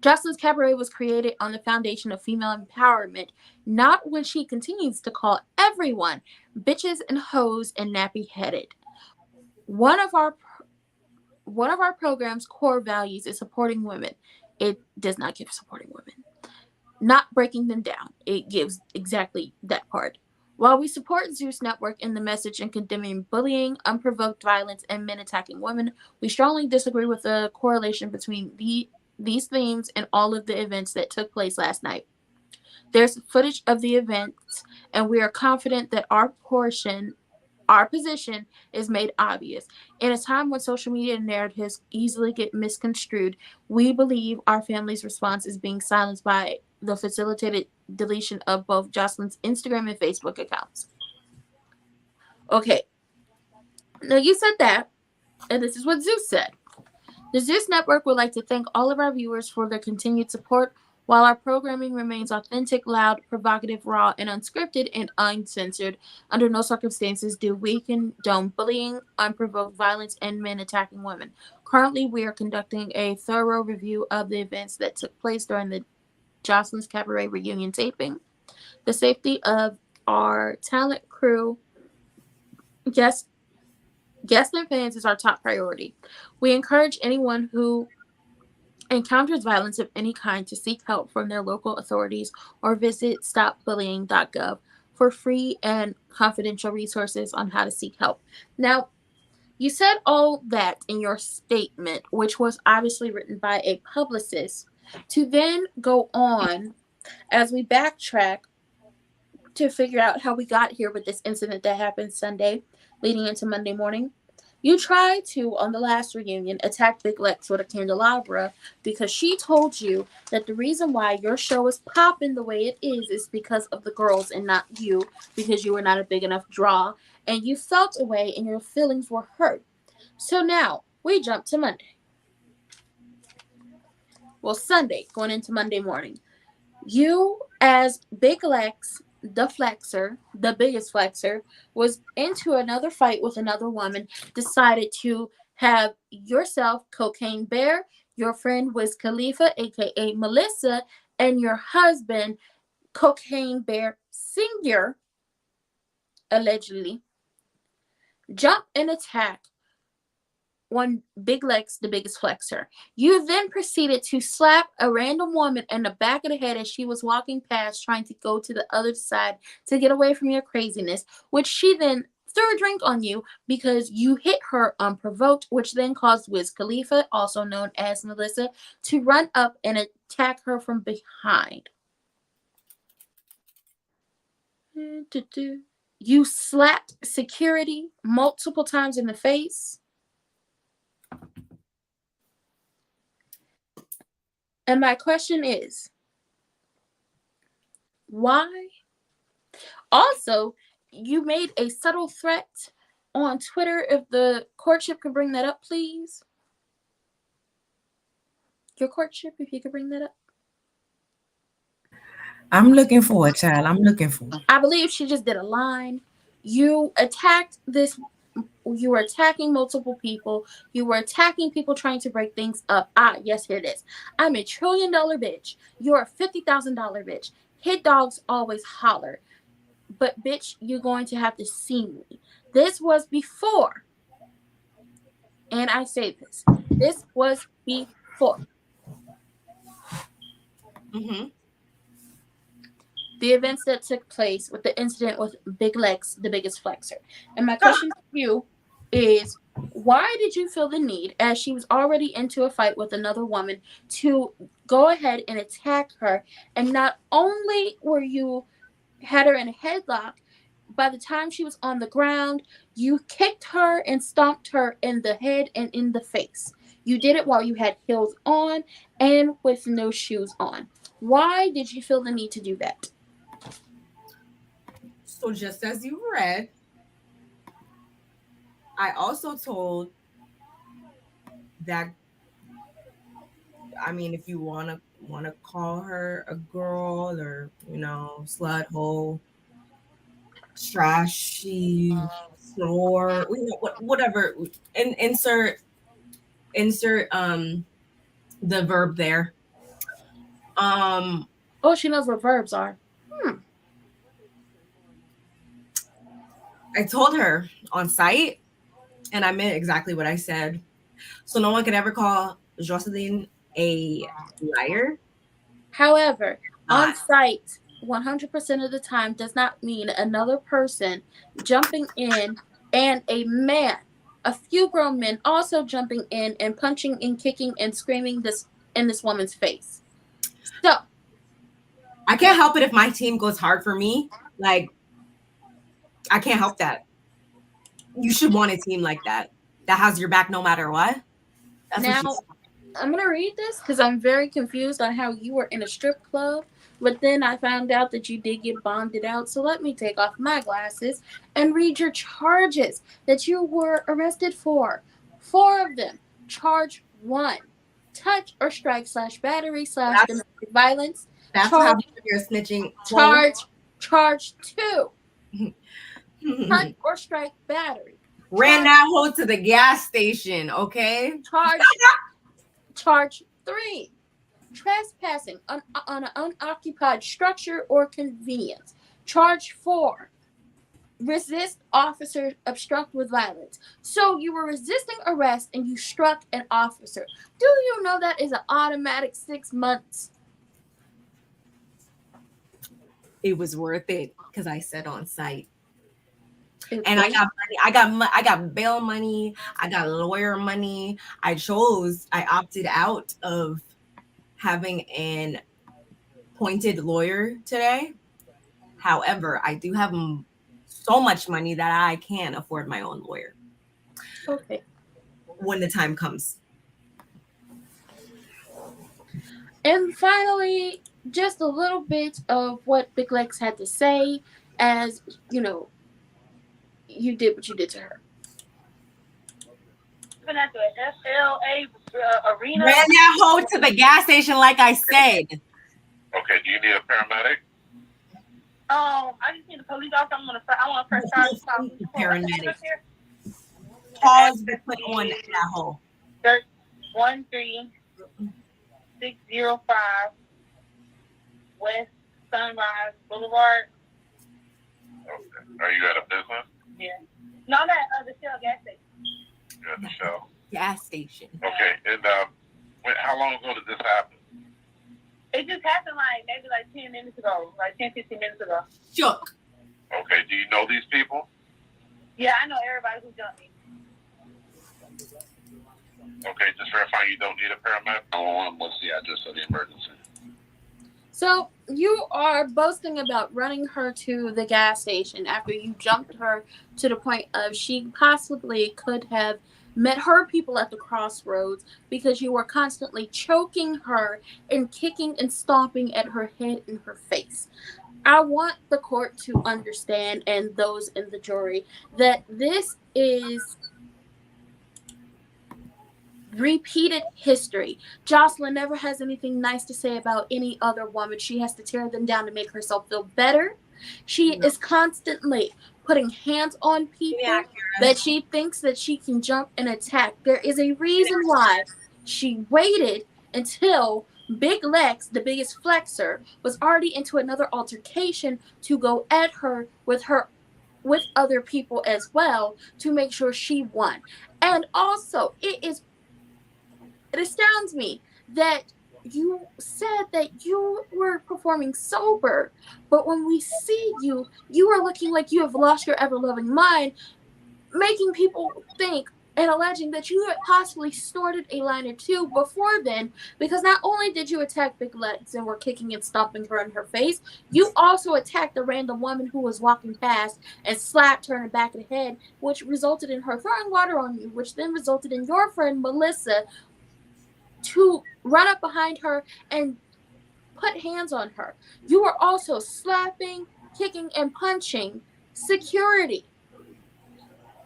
Jocelyn's Cabaret was created on the foundation of female empowerment, not when she continues to call everyone bitches and hoes and nappy headed. One of our one of our program's core values is supporting women. It does not give supporting women, not breaking them down. It gives exactly that part. While we support Zeus Network in the message in condemning bullying, unprovoked violence, and men attacking women, we strongly disagree with the correlation between these themes and all of the events that took place last night. There's footage of the events, and we are confident that our position is made obvious. In a time when social media narratives easily get misconstrued, we believe our family's response is being silenced by the facilitated deletion of both Jocelyn's Instagram and Facebook accounts. Okay, now you said that, and this is what Zeus said. The Zeus Network would like to thank all of our viewers for their continued support. While our programming remains authentic, loud, provocative, raw, and unscripted and uncensored, under no circumstances do we condone bullying, unprovoked violence, and men attacking women. Currently, we are conducting a thorough review of the events that took place during the Jocelyn's Cabaret reunion taping. The safety of our talent, crew, guests, and fans is our top priority. We encourage anyone who encounters violence of any kind to seek help from their local authorities or visit stopbullying.gov for free and confidential resources on how to seek help. Now, you said all that in your statement, which was obviously written by a publicist, to then go on as we backtrack to figure out how we got here with this incident that happened Sunday leading into Monday morning. You tried to, on the last reunion, attack Big Lex with a candelabra because she told you that the reason why your show is popping the way it is because of the girls and not you, because you were not a big enough draw, and you felt a way and your feelings were hurt. So now, we jump to Monday. Well, Sunday, going into Monday morning. You, as Big Lex, the flexer, the biggest flexer, was into another fight with another woman, decided to have yourself, Cocaine Bear, your friend Wiz Khalifa, aka Melissa, and your husband, Cocaine Bear Senior, allegedly, jump and attack one Big Lex, the biggest flexer. You then proceeded to slap a random woman in the back of the head as she was walking past, trying to go to the other side to get away from your craziness, which she then threw a drink on you because you hit her unprovoked, which then caused Wiz Khalifa, also known as Melissa, to run up and attack her from behind. You slapped security multiple times in the face. And my question is, why? Also, you made a subtle threat on Twitter. If the courtship could bring that up, please. Your courtship, if you could bring that up. I'm looking for it, child. I'm looking for it. I believe she just did a line. You attacked this. You were attacking multiple people. You were attacking people trying to break things up. Yes, here it is. I'm $1 trillion bitch. You're a $50,000 bitch. Hit dogs always holler. But bitch, you're going to have to see me. This was before. And I say this. This was before. Mm-hmm. The events that took place with the incident with Big Lex, the biggest flexer. And my question to you is, why did you feel the need, as she was already into a fight with another woman, to go ahead and attack her? And not only were you had her in a headlock, by the time she was on the ground, you kicked her and stomped her in the head and in the face. You did it while you had heels on and with no shoes on. Why did you feel the need to do that? So just as you read, I also told that, I mean, if you wanna call her a girl or slut, hole, trashy, snore, whatever, insert the verb there. Um, Oh, she knows what verbs are. I told her on site, and I meant exactly what I said. So no one could ever call Joseline a liar. However, on Not. site, 100% of the time does not mean another person jumping in and a man, a few grown men also jumping in and punching and kicking and screaming this in this woman's face. So, I can't help it if my team goes hard for me. Like, I can't help that. You should want a team like that has your back no matter what. That's what she now said. I'm going to read this because I'm very confused on how you were in a strip club, but then I found out that you did get bonded out. So let me take off my glasses and read your charges that you were arrested for. 4 of them. Charge 1, touch or strike / battery / That's domestic violence. that's what Charge, happens when you're snitching. charge 2, touch or strike battery. Ran that hoe to the gas station, okay? Charge 3, trespassing on an unoccupied structure or convenience. Charge 4, resist officer, obstruct with violence. So you were resisting arrest and you struck an officer. Do you know that is an automatic 6 months? It was worth it because I said on site. Okay. And I got money. I got bail money. I got lawyer money. I opted out of having an appointed lawyer today. However, I do have so much money that I can afford my own lawyer. Okay. When the time comes. And finally, just a little bit of what Big Lex had to say as, you know, you did what you did to her. Even at the FLA arena. Ran that hoe to the gas station, like I said. Okay, do you need a paramedic? I just need a police officer. I want to first charge paramedic. Pause the put on that hole. 13605 West Sunrise Boulevard. Okay. Are you at a business? Yeah. No, I'm at the Shell gas station. You're at the Shell. Gas station. Okay, and how long ago did this happen? It just happened maybe 10 minutes ago, 10, 15 minutes ago. Shook. Okay, do you know these people? Yeah, I know everybody who jumped me. Okay, just verifying you don't need a paramedic. What's the address of the emergency? So you are boasting about running her to the gas station after you jumped her to the point of she possibly could have met her people at the crossroads because you were constantly choking her and kicking and stomping at her head and her face. I want the court to understand, and those in the jury, that this is repeated history. Joseline never has anything nice to say about any other woman. She has to tear them down to make herself feel better. She is constantly putting hands on people that she thinks that she can jump and attack. There is a reason why she waited until Big Lex, the biggest flexer, was already into another altercation to go at her with other people as well to make sure she won. And also, it astounds me that you said that you were performing sober, but when we see you, you are looking like you have lost your ever-loving mind, making people think and alleging that you had possibly snorted a line or two before then, because not only did you attack Big Lex and were kicking and stomping her in her face, you also attacked a random woman who was walking past and slapped her in the back of the head, which resulted in her throwing water on you, which then resulted in your friend Melissa to run up behind her and put hands on her. You were also slapping, kicking, and punching security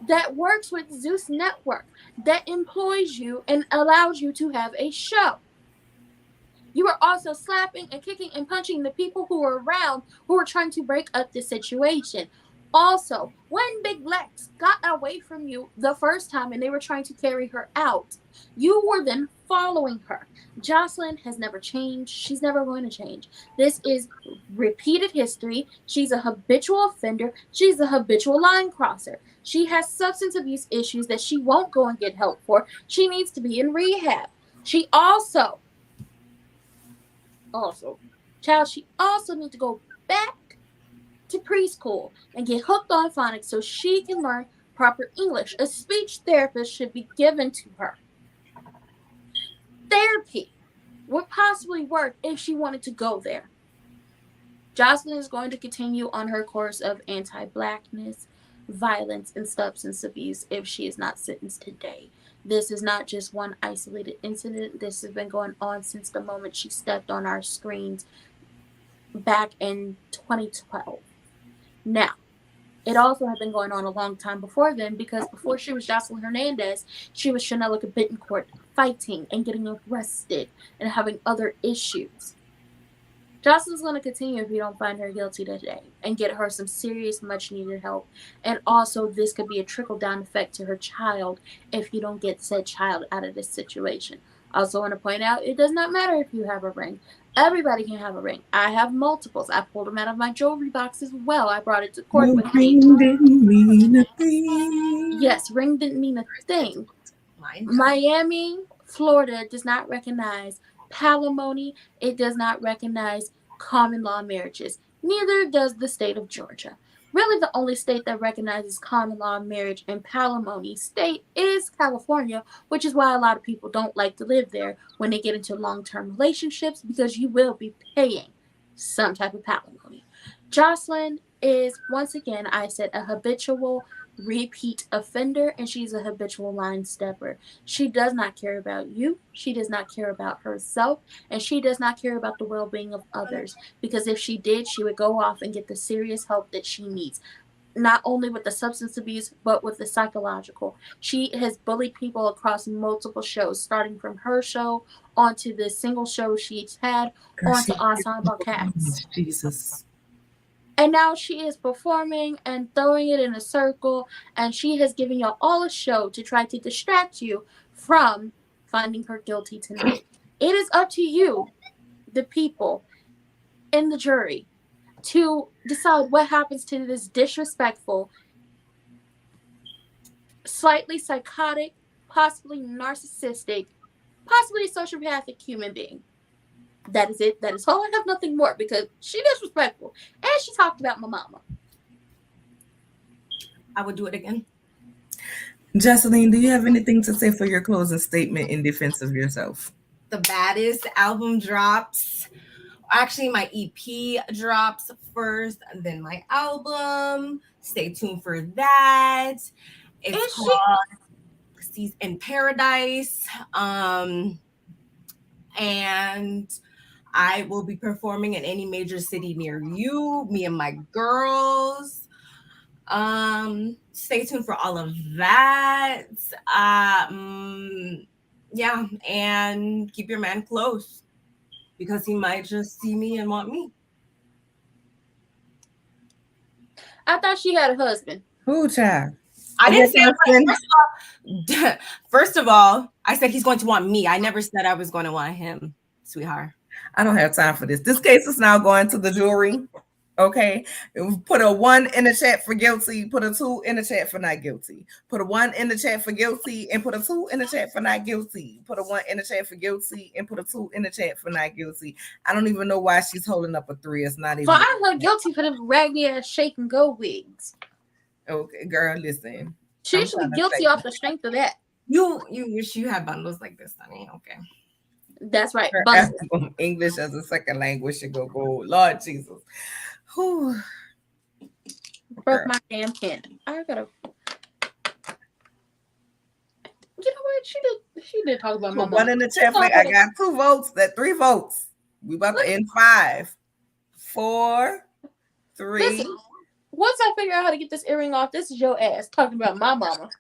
that works with Zeus Network, that employs you and allows you to have a show. You were also slapping and kicking and punching the people who were around who were trying to break up the situation. Also, when Big Lex got away from you the first time and they were trying to carry her out, you were then following her. Joseline has never changed. She's never going to change. This is repeated history. She's a habitual offender. She's a habitual line crosser. She has substance abuse issues that she won't go and get help for. She needs to be in rehab. She also needs to go back to preschool and get hooked on phonics so she can learn proper English. A speech therapist should be given to her. Therapy would possibly work if she wanted to go there. Joseline is going to continue on her course of anti-blackness, violence, and substance abuse if she is not sentenced today. This is not just one isolated incident. This has been going on since the moment she stepped on our screens back in 2012. Now, it also had been going on a long time before then, because before she was Joseline Hernandez, she was Chanelica Bittencourt, fighting and getting arrested and having other issues. Joseline's going to continue if you don't find her guilty today and get her some serious, much-needed help. And also, this could be a trickle-down effect to her child if you don't get said child out of this situation. I also want to point out, it does not matter if you have a ring. Everybody can have a ring. I have multiples. I pulled them out of my jewelry box as well. I brought it to court with me. Ring didn't mean a thing. Yes, ring didn't mean a thing. Miami, Florida does not recognize palimony. It does not recognize common law marriages. Neither does the state of Georgia. Really, the only state that recognizes common law marriage and palimony state is California, which is why a lot of people don't like to live there when they get into long-term relationships, because you will be paying some type of palimony. Joseline is, once again, I said, a habitual repeat offender, and she's a habitual line stepper. She does not care about you. She does not care about herself, and she does not care about the well-being of others, because if she did, she would go off and get the serious help that she needs, not only with the substance abuse, but with the psychological. She has bullied people across multiple shows, starting from her show onto the single show she's had, onto Ensemble Cats. Jesus. And now she is performing and throwing it in a circle, and she has given y'all all a show to try to distract you from finding her guilty tonight. It is up to you, the people in the jury, to decide what happens to this disrespectful, slightly psychotic, possibly narcissistic, possibly sociopathic human being. That is it. That is all. I have nothing more, because she disrespectful. And she talked about my mama. I would do it again. Joseline, do you have anything to say for your closing statement in defense of yourself? The Baddest album drops. Actually, my EP drops first, and then my album. Stay tuned for that. It's called Seas in Paradise. And I will be performing in any major city near you, me and my girls. Stay tuned for all of that. Yeah, and keep your man close, because he might just see me and want me. I thought she had a husband. Who, child? I didn't say first of all, I said he's going to want me. I never said I was going to want him, sweetheart. I don't have time for this. This case is now going to the jury. Okay. Put a 1 in the chat for guilty. Put a 2 in the chat for not guilty. Put a 1 in the chat for guilty and put a 2 in the chat for not guilty. Put a 1 in the chat for guilty and put a 2 in the chat for not guilty. I don't even know why she's holding up a 3. It's not even. So I heard guilty for them raggedy ass shake and go wigs. Okay, girl, listen. She should be guilty off the strength of that. You wish you had bundles like this, honey. Okay. That's right. English as a second language should go gold. Lord Jesus. Whew. Broke my damn pen. I gotta. You know what? She did talk about my mom. 1 in the chat. I got 2 votes. That 3 votes. We about to end 5, 4, 3. Listen, once I figure out how to get this earring off, this is your ass talking about my mama.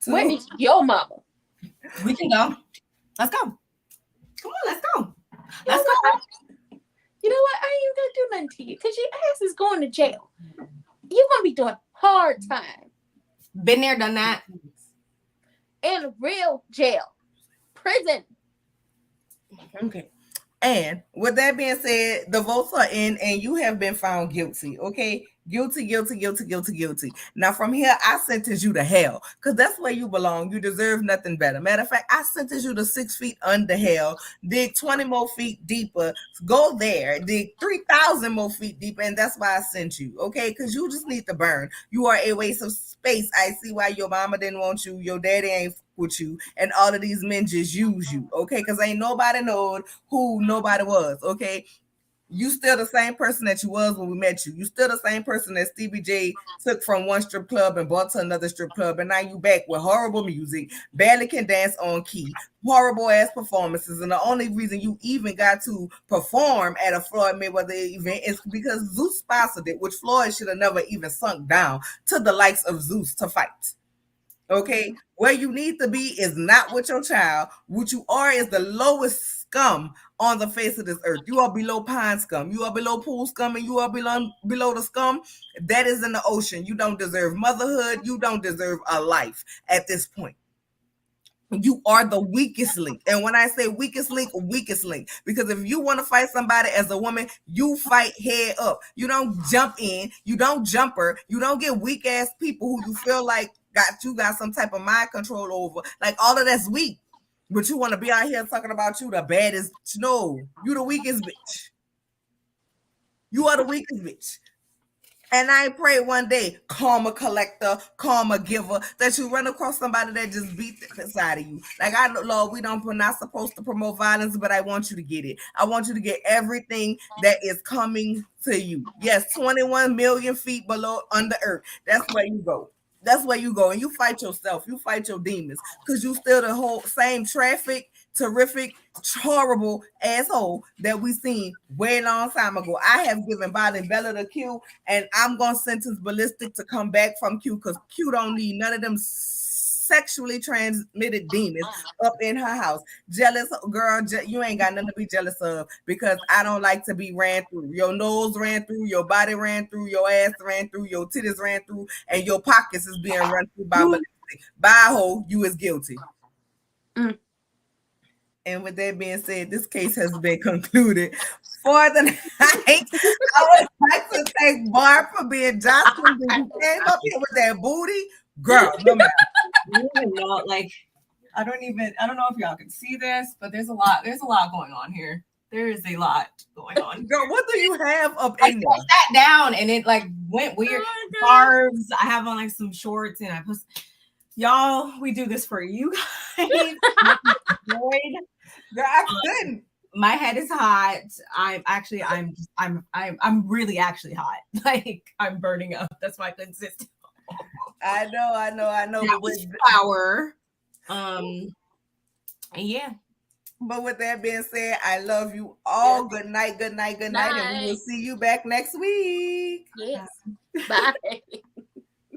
2. When is your mama? We can go. Let's go. Come on, let's go. Let's go. You know what? I ain't even gonna do nothing to you, because your ass is going to jail. You're gonna be doing hard time. Been there, done that. In real jail. prison. Okay. And with that being said, the votes are in and you have been found guilty. Okay. Guilty, guilty, guilty, guilty, guilty. Now from here, I sentence you to hell because that's where you belong. You deserve nothing better. Matter of fact, I sentence you to 6 feet under hell, dig 20 more feet deeper, go there, dig 3,000 more feet deeper, and that's why I sent you. Okay. Because you just need to burn. You are a waste of space. I see why your mama didn't want you, your daddy ain't with you, and all of these men just use you. Okay. Because ain't nobody knowed who nobody was. Okay. You still the same person that you was when we met you. You still the same person that Stevie J took from one strip club and brought to another strip club, and now you back with horrible music, barely can dance on key, horrible ass performances, and the only reason you even got to perform at a Floyd Mayweather event is because Zeus sponsored it, which Floyd should have never even sunk down to the likes of Zeus to fight. Okay, where you need to be is not with your child. What you are is the lowest scum on the face of this earth. You are below pine scum. You are below pool scum, and you are below the scum that is in the ocean. You don't deserve motherhood. You don't deserve a life at this point. You are the weakest link. And when I say weakest link, because if you want to fight somebody as a woman, you fight head up. You don't jump in, you don't jumper, you don't get weak ass people who you feel like got some type of mind control over. Like all of that's weak. But you want to be out here talking about you the baddest. No, you the weakest bitch. You are the weakest bitch. And I pray one day, karma collector, karma giver, that you run across somebody that just beat the inside of you. Like I know, Lord, we're not supposed to promote violence, but I want you to get it. I want you to get everything that is coming to you. Yes, 21 million feet below under earth. That's where you go. That's where you go. And you fight yourself. You fight your demons. Because you still the whole same terrific, horrible asshole that we seen way long time ago. I have given Biden Bella to Q, and I'm gonna sentence Ballistic to come back from Q because Q don't need none of them sexually transmitted demons up in her house. Jealous girl, you ain't got nothing to be jealous of because I don't like to be ran through. Your nose ran through, your body ran through, your ass ran through, your titties ran through, and your pockets is being run through by Ballistic. By ho, you is guilty. And with that being said, this case has been concluded for the night. I would like to thank Barb for being Joseline. You came up here with that booty, girl. No matter. Like, I don't know if y'all can see this, but there's a lot going on here. There is a lot going on. Girl, what do you have up in there? I sat down and it like went weird. Barbs. I have on like some shorts and I put. Y'all, we do this for you guys. Girl, I couldn't. My head is hot. I'm really actually hot. Like I'm burning up. That's why I couldn't sit still. I know. That was power. Yeah. But with that being said, I love you all. Good night. And we will see you back next week. Yes. Bye.